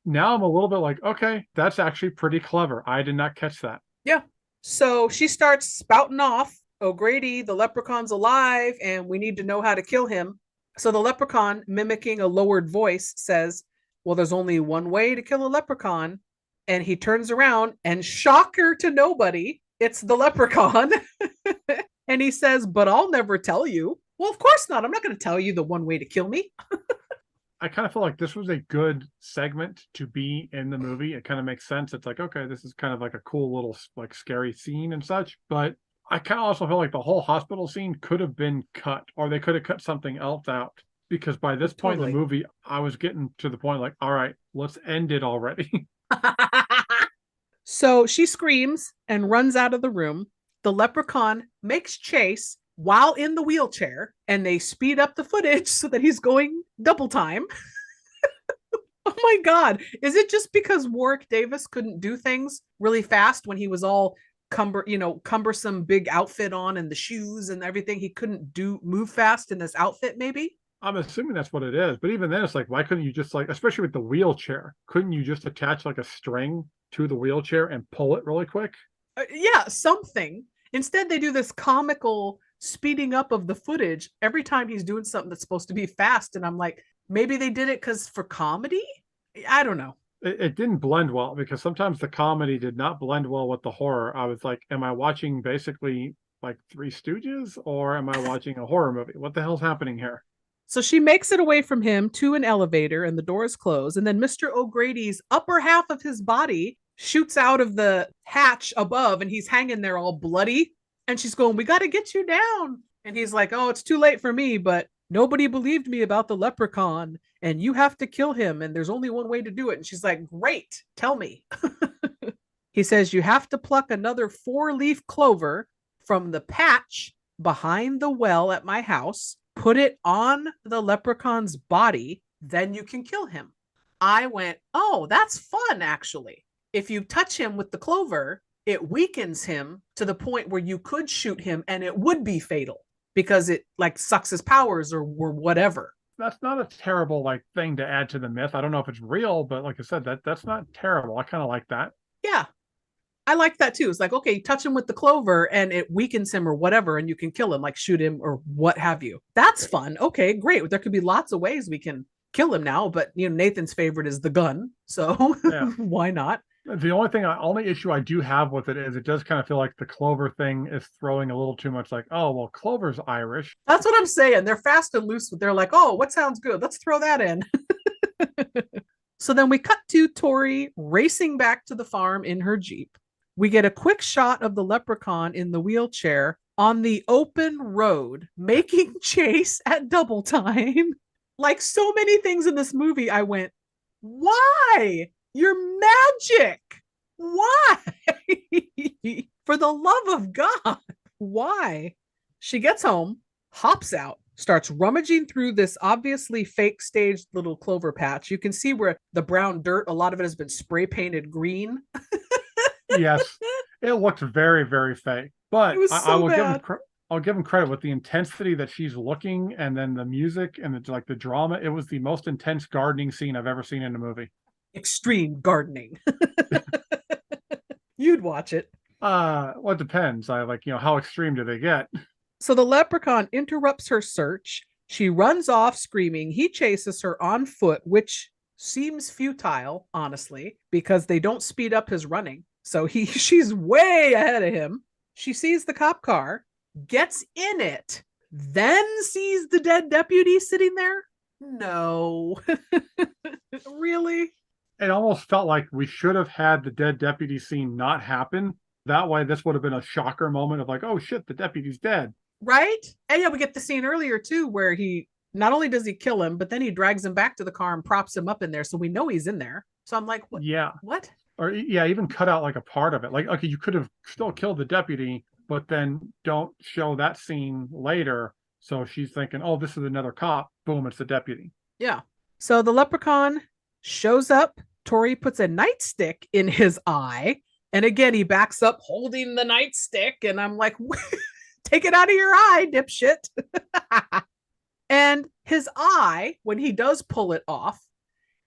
Now I'm a little bit like, okay, that's actually pretty clever. I did not catch that. Yeah. So she starts spouting off, O'Grady, the leprechaun's alive, and we need to know how to kill him. So the leprechaun, mimicking a lowered voice, says, well, there's only one way to kill a leprechaun. And he turns around and, shocker to nobody, it's the leprechaun. And he says, but I'll never tell you. Well, of course not. I'm not going to tell you the one way to kill me. I kind of feel like this was a good segment to be in the movie. It kind of makes sense. It's like, okay, this is kind of like a cool little like scary scene and such. But I kind of also feel like the whole hospital scene could have been cut, or they could have cut something else out. Because by this point in the movie, I was getting to the point like, all right, let's end it already. So she screams and runs out of the room. The leprechaun makes chase while in the wheelchair, and they speed up the footage so that he's going double time. Oh my God. Is it just because Warwick Davis couldn't do things really fast when he was all cumbersome big outfit on and the shoes and everything? He couldn't move fast in this outfit, maybe? I'm assuming that's what it is. But even then, it's like, why couldn't you just like, especially with the wheelchair, couldn't you just attach like a string to the wheelchair and pull it really quick? Yeah, something. Instead, they do this comical speeding up of the footage every time he's doing something that's supposed to be fast. And I'm like, maybe they did it because for comedy? I don't know. It didn't blend well, because sometimes the comedy did not blend well with the horror. I was like, am I watching basically like Three Stooges, or am I watching a horror movie? What the hell's happening here? So she makes it away from him to an elevator, and the doors close. And then Mr. O'Grady's upper half of his body shoots out of the hatch above, and he's hanging there all bloody. And she's going, we got to get you down. And he's like, oh, it's too late for me, but nobody believed me about the leprechaun, and you have to kill him, and there's only one way to do it. And she's like, great, tell me. He says, you have to pluck another 4-leaf clover from the patch behind the well at my house, put it on the leprechaun's body, then you can kill him. I went, oh, that's fun, actually. If you touch him with the clover, it weakens him to the point where you could shoot him and it would be fatal because it like sucks his powers or whatever. That's not a terrible like thing to add to the myth. I don't know if it's real, but like I said, that's not terrible. I kind of like that. Yeah. I like that too. It's like, okay, touch him with the clover and it weakens him or whatever, and you can kill him, like shoot him or what have you. That's fun. Okay, great. There could be lots of ways we can kill him now, but Nathan's favorite is the gun. So yeah. Why not? The only issue I do have with it is it does kind of feel like the clover thing is throwing a little too much like, oh, well, Clover's Irish. That's what I'm saying. They're fast and loose, but they're like, oh, what sounds good? Let's throw that in. So then we cut to Tori racing back to the farm in her Jeep. We get a quick shot of the leprechaun in the wheelchair on the open road, making chase at double time. Like so many things in this movie, I went, why? You're magic. Why? For the love of God, why? She gets home, hops out, starts rummaging through this obviously fake staged little clover patch. You can see where the brown dirt, a lot of it has been spray painted green. Yes, it looked very, very fake. But I will give him credit with the intensity that she's looking, and then the music and the drama. It was the most intense gardening scene I've ever seen in a movie. Extreme gardening. You'd watch it. Well, it depends. I like, how extreme do they get? So the leprechaun interrupts her search. She runs off screaming. He chases her on foot, which seems futile, honestly, because they don't speed up his running. So she's way ahead of him. She sees the cop car, gets in it, then sees the dead deputy sitting there. No. Really? It almost felt like we should have had the dead deputy scene not happen. That way, this would have been a shocker moment of like, oh shit, the deputy's dead. Right? And yeah, we get the scene earlier too, where he not only does he kill him, but then he drags him back to the car and props him up in there. So we know he's in there. So I'm like, what? Yeah. What? Or yeah, even cut out like a part of it. Like, okay, you could have still killed the deputy, but then don't show that scene later. So she's thinking, oh, this is another cop. Boom, it's the deputy. Yeah. So the leprechaun shows up Tori puts a nightstick in his eye. And again, he backs up holding the nightstick. And I'm like, take it out of your eye, dipshit. And his eye, when he does pull it off,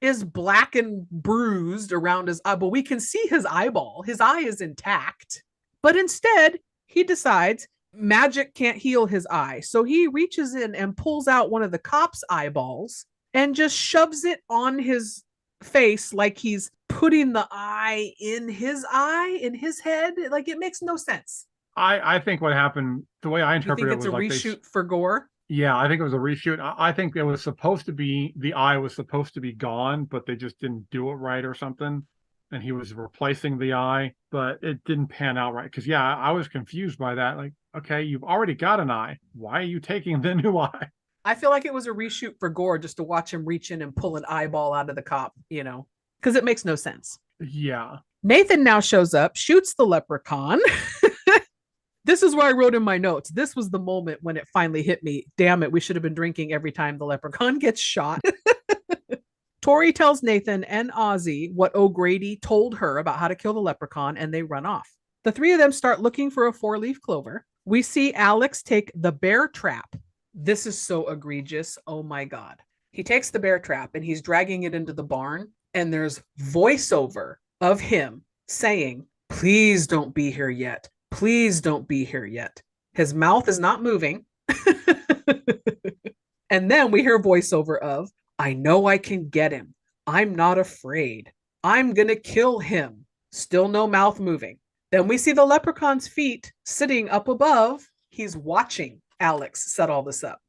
is black and bruised around his eye. But we can see his eyeball. His eye is intact. But instead, he decides magic can't heal his eye. So he reaches in and pulls out one of the cop's eyeballs and just shoves it on his face like he's putting the eye, in his head. Like, it makes no sense. I think what happened, the way I interpret it, was it's a reshoot for gore. Yeah, I think it was a reshoot. I think it was supposed to be, the eye was supposed to be gone, but they just didn't do it right or something. And he was replacing the eye, but it didn't pan out right. Because, yeah, I was confused by that. Like, okay, you've already got an eye. Why are you taking the new eye? I feel like it was a reshoot for gore just to watch him reach in and pull an eyeball out of the cop, because it makes no sense. Yeah. Nathan now shows up, shoots the leprechaun. This is where I wrote in my notes. This was the moment when it finally hit me. Damn it, we should have been drinking every time the leprechaun gets shot. Tori tells Nathan and Ozzy what O'Grady told her about how to kill the leprechaun, and they run off. The three of them start looking for a 4-leaf clover. We see Alex take the bear trap. This is so egregious. Oh my God. He takes the bear trap and he's dragging it into the barn, and there's voiceover of him saying, "Please don't be here yet. Please don't be here yet." His mouth is not moving. And then we hear voiceover of, "I know I can get him. I'm not afraid. I'm going to kill him." Still no mouth moving. Then we see the leprechaun's feet sitting up above. He's watching Alex set all this up.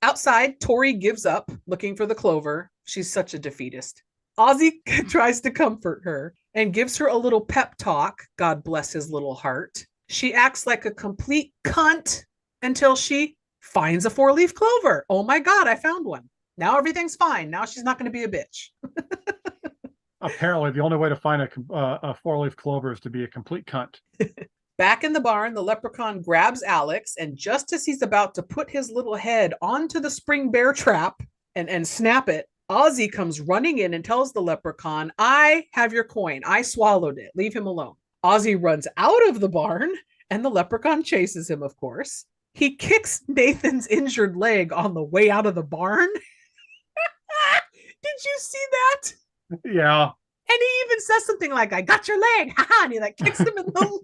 Outside, Tori gives up looking for the clover. She's such a defeatist. Ozzy tries to comfort her and gives her a little pep talk. God bless his little heart. She acts like a complete cunt until she finds a 4-leaf clover. Oh my God, I found one. Now everything's fine. Now she's not going to be a bitch. Apparently, the only way to find a 4-leaf clover is to be a complete cunt. Back in the barn, the leprechaun grabs Alex, and just as he's about to put his little head onto the spring bear trap and snap it, Ozzy comes running in and tells the leprechaun, "I have your coin. I swallowed it. Leave him alone." Ozzy runs out of the barn, and the leprechaun chases him, of course. He kicks Nathan's injured leg on the way out of the barn. Did you see that? Yeah. And he even says something like, "I got your leg." And he kicks him in the leg.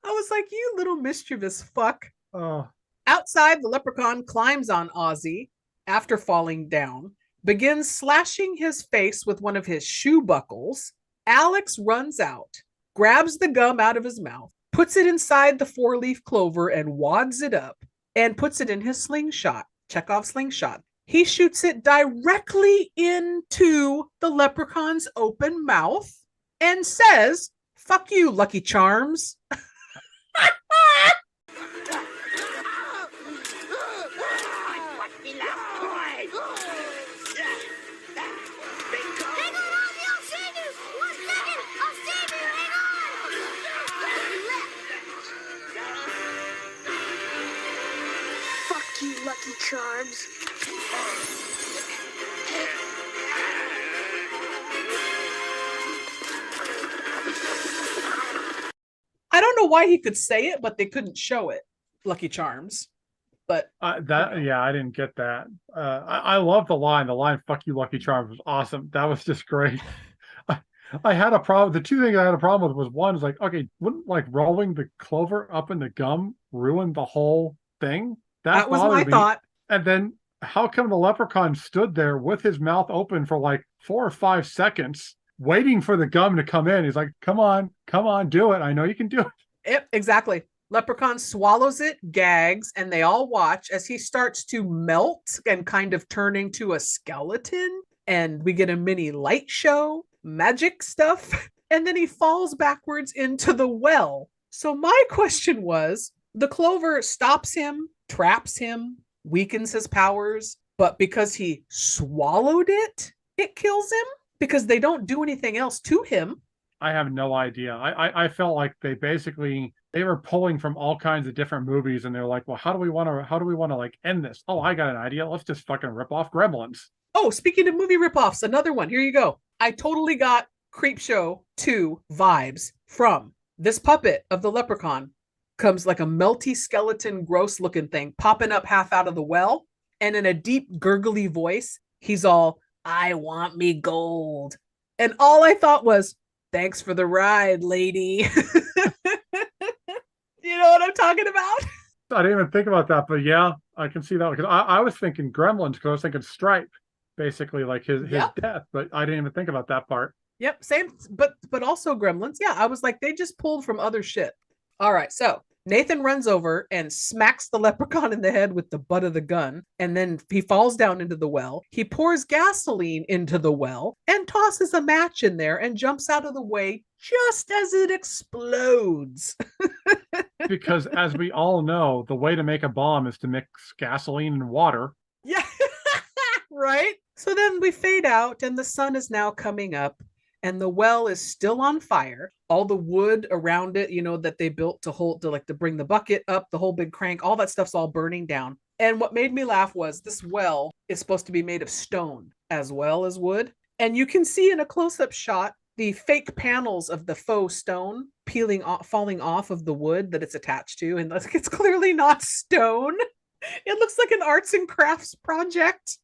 I was like, you little mischievous fuck. Outside, the leprechaun climbs on Ozzy after falling down, begins slashing his face with one of his shoe buckles. Alex runs out, grabs the gum out of his mouth, puts it inside the 4-leaf clover and wads it up, and puts it in his slingshot, Chekhov's slingshot. He shoots it directly into the leprechaun's open mouth and says, "Fuck you, Lucky Charms." Fuck you, Lucky Charms. I don't know why he could say it, but they couldn't show it. Lucky Charms. But I didn't get that. I love the line. The line "Fuck you, Lucky Charms" was awesome. That was just great. I had a problem. The two things I had a problem with was, one is okay, wouldn't rolling the clover up in the gum ruin the whole thing? That was my thought. And then how come the leprechaun stood there with his mouth open for 4 or 5 seconds, waiting for the gum to come in? He's like, come on, do it. I know you can do it. Yep, exactly. Leprechaun swallows it, gags, and they all watch as he starts to melt and kind of turn into a skeleton. And we get a mini light show, magic stuff. And then he falls backwards into the well. So my question was, the clover stops him, traps him, weakens his powers, but because he swallowed it, it kills him? Because they don't do anything else to him. I have no idea. I felt like they were pulling from all kinds of different movies, and they're like, well, how do we want to end this? Oh, I got an idea. Let's just fucking rip off Gremlins. Oh, speaking of movie ripoffs, another one. Here you go. I totally got Creepshow 2 vibes from this puppet of the leprechaun. Comes like a melty skeleton, gross looking thing popping up half out of the well. And in a deep, gurgly voice, he's all, I want me gold. And all I thought was, thanks for the ride, lady. You know what I'm talking about? I didn't even think about that, but yeah, I can see that because I was thinking Gremlins because I was thinking Stripe, basically like his death, but I didn't even think about that part. Yep, same, but also Gremlins. Yeah, I was like, they just pulled from other shit. All right, so Nathan runs over and smacks the leprechaun in the head with the butt of the gun, and then he falls down into the well. He pours gasoline into the well and tosses a match in there and jumps out of the way just as it explodes. Because as we all know, the way to make a bomb is to mix gasoline and water. Yeah, right? So then we fade out and the sun is now coming up and the well is still on fire. All the wood around it, you know, that they built to bring the bucket up, the whole big crank, all that stuff's all burning down. And what made me laugh was this well is supposed to be made of stone as well as wood. And you can see in a close-up shot the fake panels of the faux stone falling off of the wood that it's attached to. And it's clearly not stone. It looks like an arts and crafts project.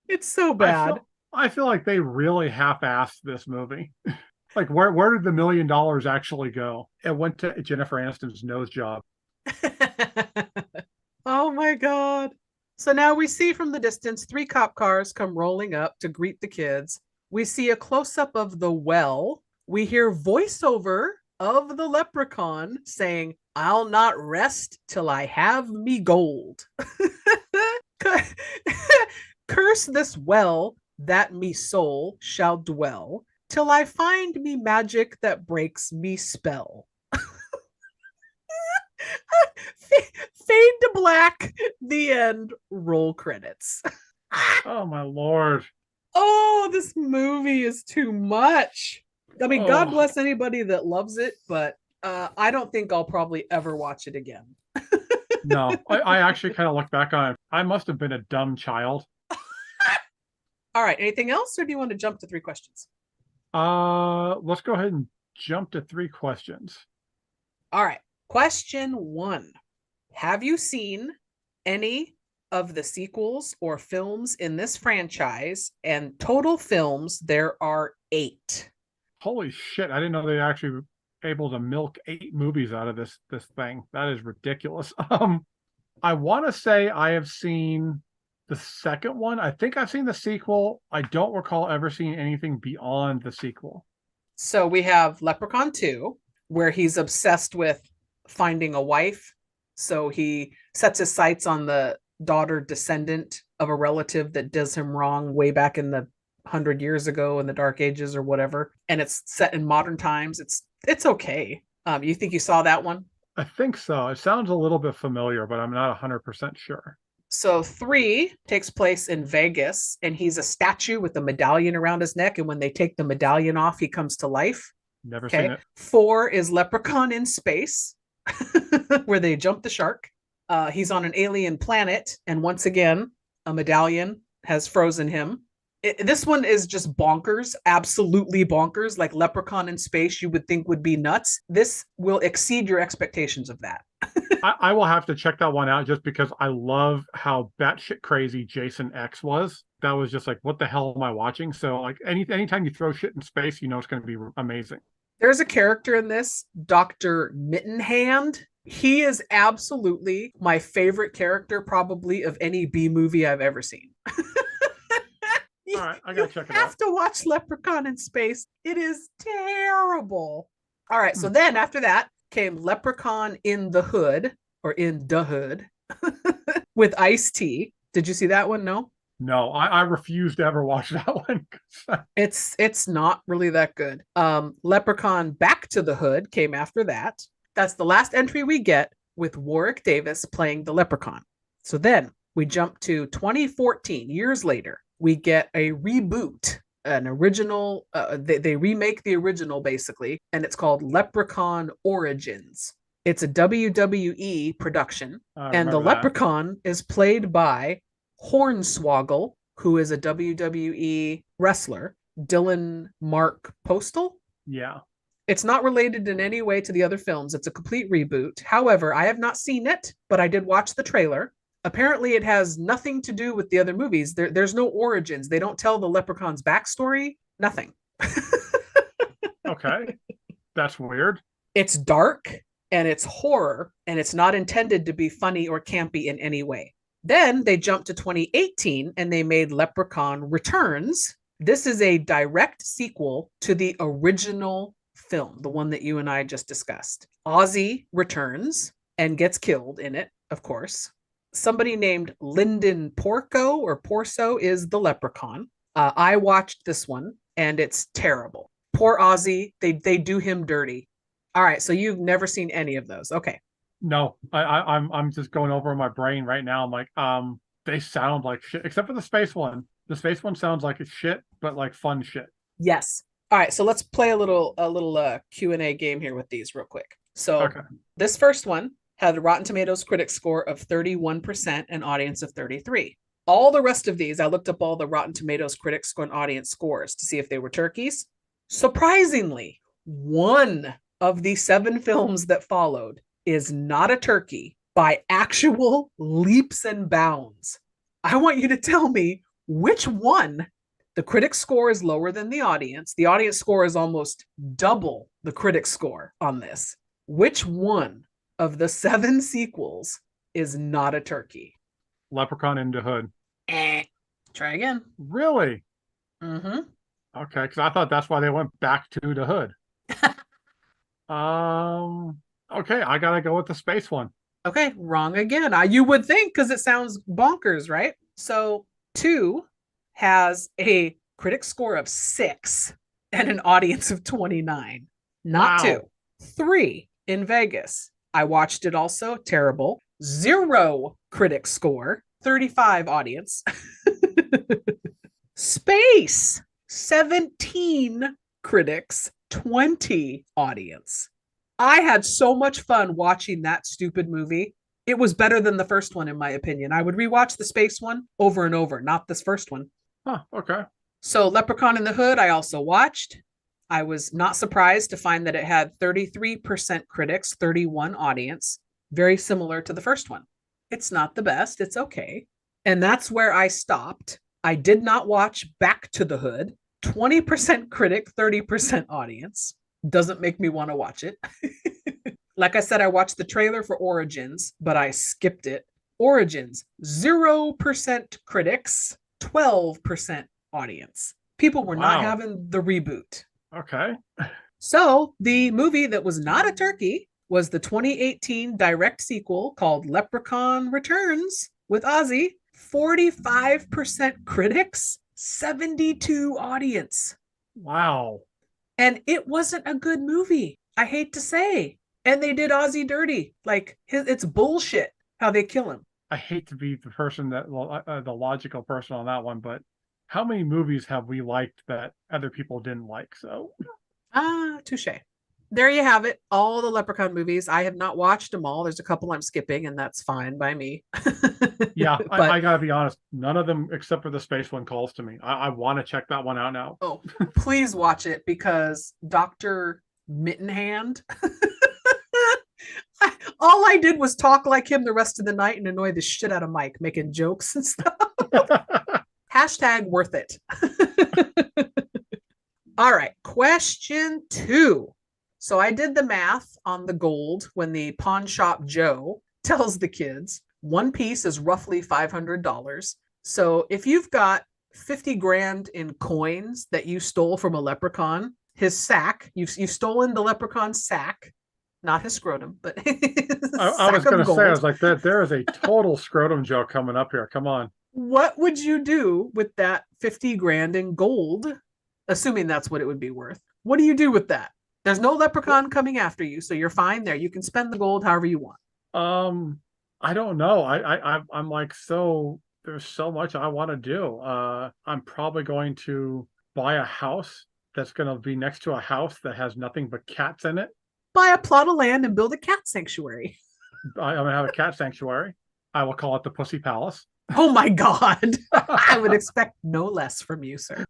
It's so bad. I feel like they really half-assed this movie. Like, where did the $1 million actually go? It went to Jennifer Aniston's nose job. Oh my God. So now we see from the distance 3 cop cars come rolling up to greet the kids. We see a close-up of the well. We hear voiceover of the leprechaun saying, I'll not rest till I have me gold. Curse this well that me soul shall dwell till I find me magic that breaks me spell. Fade to black, the end, roll credits. Oh my Lord. Oh, this movie is too much. I mean, God bless anybody that loves it, but I don't think I'll probably ever watch it again. No, I actually kind of look back on it. I must have been a dumb child. All right, anything else, or do you want to jump to 3 questions? Let's go ahead and jump to 3 questions. All right, question 1. Have you seen any of the sequels or films in this franchise? And total films, there are 8. Holy shit, I didn't know they actually were able to milk 8 movies out of this thing. That is ridiculous. I want to say I have seen the second one. I think I've seen the sequel. I don't recall ever seeing anything beyond the sequel. So we have Leprechaun 2, where he's obsessed with finding a wife. So he sets his sights on the daughter descendant of a relative that does him wrong way back in the 100 years ago in the Dark Ages or whatever. And it's set in modern times. It's okay. You think you saw that one? I think so. It sounds a little bit familiar, but I'm not 100% sure. So 3 takes place in Vegas, and he's a statue with a medallion around his neck. And when they take the medallion off, he comes to life. Never seen it. 4 is Leprechaun in Space, where they jump the shark. He's on an alien planet, and once again, a medallion has frozen him. This one is just bonkers, absolutely bonkers. Like Leprechaun in Space, you would think would be nuts. This will exceed your expectations of that. I will have to check that one out just because I love how batshit crazy Jason X was. That was just like, what the hell am I watching? So like anytime you throw shit in space, you know it's going to be amazing. There's a character in this, Dr. Mittenhand. He is absolutely my favorite character, probably of any B movie I've ever seen. All right, I gotta check it out. You have to watch Leprechaun in Space. It is terrible. All right, so then after that came Leprechaun in the Hood, or in the Hood, with Ice-T. Did you see that one? No? No, I refuse to ever watch that one. It's not really that good. Leprechaun Back to the Hood came after that. That's the last entry we get with Warwick Davis playing the Leprechaun. So then we jump to 2014, years later. We get a reboot, an original. They remake the original basically, and it's called Leprechaun Origins. It's a WWE production, and the Leprechaun is played by Hornswoggle, who is a WWE wrestler. Dylan Mark Postal. Yeah. It's not related in any way to the other films. It's a complete reboot. However, I have not seen it, but I did watch the trailer. Apparently, it has nothing to do with the other movies. There's no origins. They don't tell the Leprechaun's backstory. Nothing. Okay. That's weird. It's dark and it's horror, and it's not intended to be funny or campy in any way. Then they jumped to 2018 and they made Leprechaun Returns. This is a direct sequel to the original film, the one that you and I just discussed. Ozzy returns and gets killed in it, of course. Somebody named Lyndon Porco or Porso is the Leprechaun. I watched this one and it's terrible. Poor Ozzy, they do him dirty. All right, so you've never seen any of those. Okay. No, I'm just going over in my brain right now. I'm like, they sound like shit, except for the space one. The space one sounds like it's shit, but like fun shit. Yes. All right, so let's play a little Q&A game here with these real quick. So Okay. This first one had a Rotten Tomatoes critic score of 31% and audience of 33. All the rest of these, I looked up all the Rotten Tomatoes critic score and audience scores to see if they were turkeys. Surprisingly, one of the 7 films that followed is not a turkey by actual leaps and bounds. I want you to tell me which one. The critic score is lower than the audience. The audience score is almost double the critic score on this. Which one of the 7 sequels is not a turkey? Leprechaun in the Hood. Try again. Really? Mm-hmm. Okay, because I thought that's why they went back to the Hood. Okay, I gotta go with the space one. Okay, wrong again. You would think, because it sounds bonkers, right? So 2 has a critic score of 6 and an audience of 29. Not Wow. 2. 3 in Vegas. I watched it also. Terrible. 0 critic score, 35 audience. Space, 17 critics, 20 audience. I had so much fun watching that stupid movie. It was better than the first one, in my opinion. I would rewatch the space one over and over, not this first one. Huh, okay. So Leprechaun in the Hood, I also watched. I was not surprised to find that it had 33% critics, 31 audience, very similar to the first one. It's not the best, it's okay. And that's where I stopped. I did not watch Back to the Hood. 20% critic, 30% audience. Doesn't make me want to watch it. Like I said, I watched the trailer for Origins, but I skipped it. Origins, 0% critics, 12% audience. People were not having the reboot. Okay. So the movie that was not a turkey was the 2018 direct sequel called Leprechaun Returns with Ozzy. 45% critics, 72 audience. Wow. And it wasn't a good movie. I hate to say. And they did Ozzy dirty. Like, it's bullshit how they kill him. I hate to be the person that the logical person on that one, but how many movies have we liked that other people didn't like? So, touche. There you have it. All the Leprechaun movies. I have not watched them all. There's a couple I'm skipping, and that's fine by me. yeah, But- I gotta be honest. None of them, except for the space one, calls to me. I want to check that one out now. Oh, please watch it because Dr. Mittenhand. All I did was talk like him the rest of the night and annoy the shit out of Mike, making jokes and stuff. Hashtag worth it. All right, question 2. So I did the math on the gold when the pawn shop Joe tells the kids one piece is roughly $500. So if you've got 50 grand in coins that you stole from a leprechaun, his sack, you've stolen the leprechaun's sack, not his scrotum, but I was going to say, I was like, there is a total scrotum joke coming up here. Come on. What would you do with that 50 grand in gold? Assuming that's what it would be worth. What do you do with that? There's no leprechaun coming after you, so you're fine there. You can spend the gold however you want. I don't know. I'm like, so there's so much I want to do. I'm probably going to buy a house that's going to be next to a house that has nothing but cats in it. Buy a plot of land and build a cat sanctuary. I'm going to have a cat sanctuary. I will call it the Pussy Palace. Oh my God. I would expect no less from you, sir.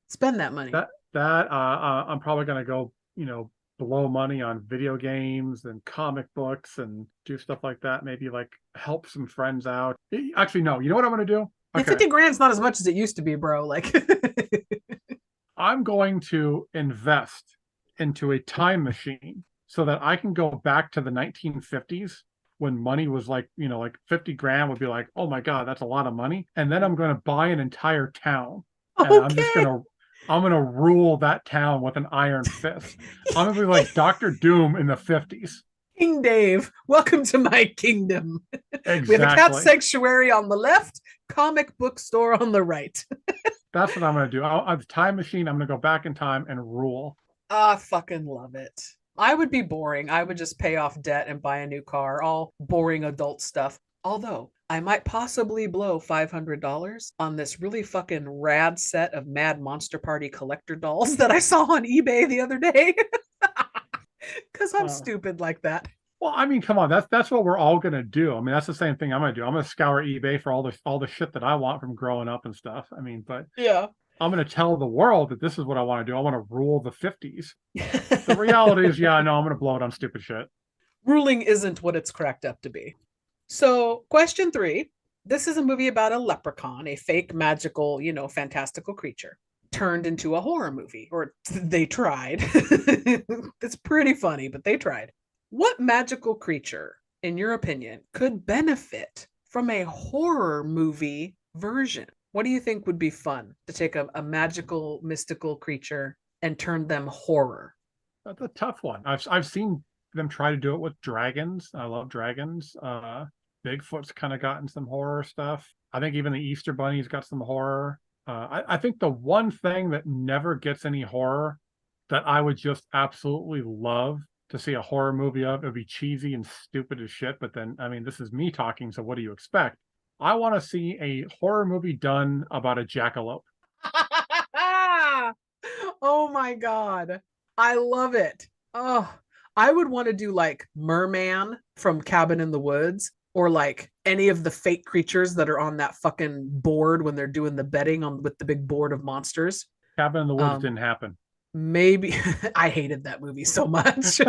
Spend that money. I'm probably gonna go, blow money on video games and comic books and do stuff like that. Maybe like help some friends out. Actually, no. You know what I'm gonna do? Yeah, 50 grand's not as much as it used to be, bro. Like, I'm going to invest into a time machine so that I can go back to the 1950s when money was like, like 50 grand would be like, oh my God, that's a lot of money. And then I'm going to buy an entire town. And okay. I'm going to rule that town with an iron fist. I'm going to be like Dr. Doom in the 50s. King Dave, welcome to my kingdom. Exactly. We have a cat sanctuary on the left, comic book store on the right. That's what I'm going to do. I'll the time machine. I'm going to go back in time and rule. I fucking love it. I would be boring. I would just pay off debt and buy a new car, all boring adult stuff. Although I might possibly blow $500 on this really fucking rad set of Mad Monster Party collector dolls that I saw on eBay the other day. Because I'm stupid like that. Well, I mean, come on, that's what we're all gonna do. I mean, that's the same thing I'm gonna do. I'm gonna scour eBay for all the shit that I want from growing up and stuff. I mean, but yeah, I'm gonna tell the world that this is what I want to do. I want to rule the 50s. The reality is, yeah, no, I'm gonna blow it on stupid shit. Ruling isn't what it's cracked up to be. So, question 3. This is a movie about a leprechaun, a fake magical, fantastical creature turned into a horror movie, or they tried. It's pretty funny, but they tried. What magical creature, in your opinion, could benefit from a horror movie version? What do you think would be fun to take a magical, mystical creature and turn them horror? That's a tough one. I've seen them try to do it with dragons. I love dragons. Bigfoot's kind of gotten some horror stuff. I think even the Easter Bunny's got some horror. I think the one thing that never gets any horror that I would just absolutely love to see a horror movie of, it would be cheesy and stupid as shit, but then, I mean, this is me talking, so what do you expect? I want to see a horror movie done about a jackalope. Oh my God. I love it. Oh, I would want to do like Merman from Cabin in the Woods, or like any of the fake creatures that are on that fucking board when they're doing the betting on with the big board of monsters. Cabin in the Woods didn't happen. Maybe I hated that movie so much.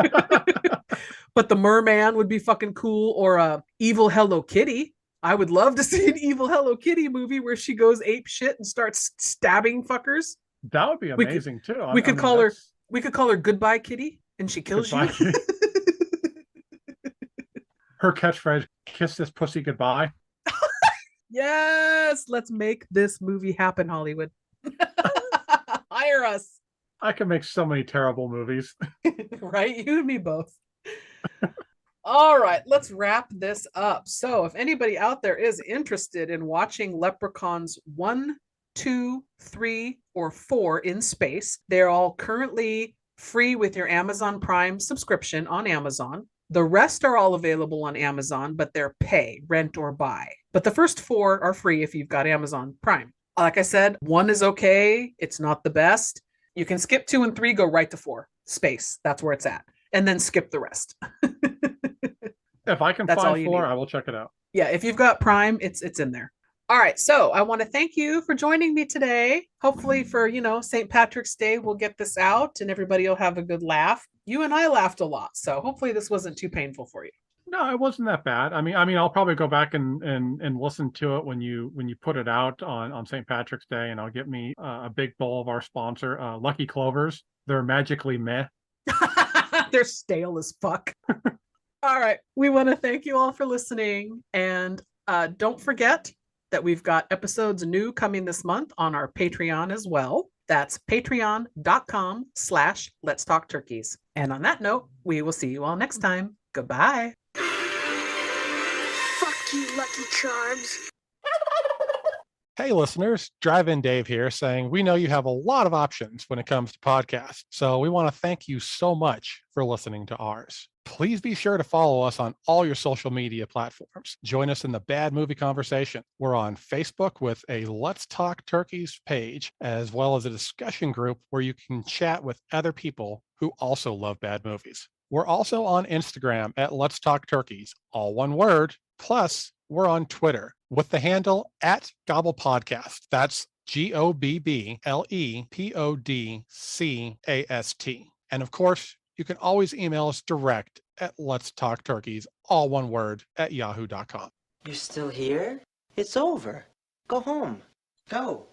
But the Merman would be fucking cool, or Evil Hello Kitty. I would love to see an Evil Hello Kitty movie where she goes ape shit and starts stabbing fuckers. That would be amazing too. We could call her Goodbye Kitty, and she kills you. Her catchphrase, "Kiss this pussy goodbye." Yes, let's make this movie happen, Hollywood. Hire us. I can make so many terrible movies. Right? You and me both. All right, let's wrap this up. So if anybody out there is interested in watching Leprechauns 1, 2, 3, or 4 in space, they're all currently free with your Amazon Prime subscription on Amazon. The rest are all available on Amazon, but they're pay, rent, or buy. But the first 4 are free if you've got Amazon Prime. Like I said, 1 is okay. It's not the best. You can skip 2 and 3, go right to 4. Space, that's where it's at. And then skip the rest. If I can find 4, I will check it out. Yeah, if you've got Prime, it's in there. All right, so I want to thank you for joining me today. Hopefully for, St. Patrick's Day, we'll get this out and everybody will have a good laugh. You and I laughed a lot, so hopefully this wasn't too painful for you. No, it wasn't that bad. I mean, I'll probably go back and listen to it when you put it out on St. Patrick's Day, and I'll get me a big bowl of our sponsor, Lucky Clovers. They're magically meh. They're stale as fuck. All right, we want to thank you all for listening, and don't forget that we've got episodes new coming this month on our Patreon as well. That's patreon.com/Let's Talk Turkeys. And on that note, we will see you all next time. Goodbye. Fuck you, Lucky Charms. Hey listeners, Drive-In Dave here saying we know you have a lot of options when it comes to podcasts, so we want to thank you so much for listening to ours. Please be sure to follow us on all your social media platforms. Join us in the Bad Movie Conversation. We're on Facebook with a Let's Talk Turkeys page, as well as a discussion group where you can chat with other people who also love bad movies. We're also on Instagram at Let's Talk Turkeys, all one word. Plus, we're on Twitter with the handle @GobblePodcast. That's GOBBLEPODCAST. And of course, you can always email us direct at Let's Talk Turkeys, all one word, at yahoo.com. You're still here? It's over. Go home. Go.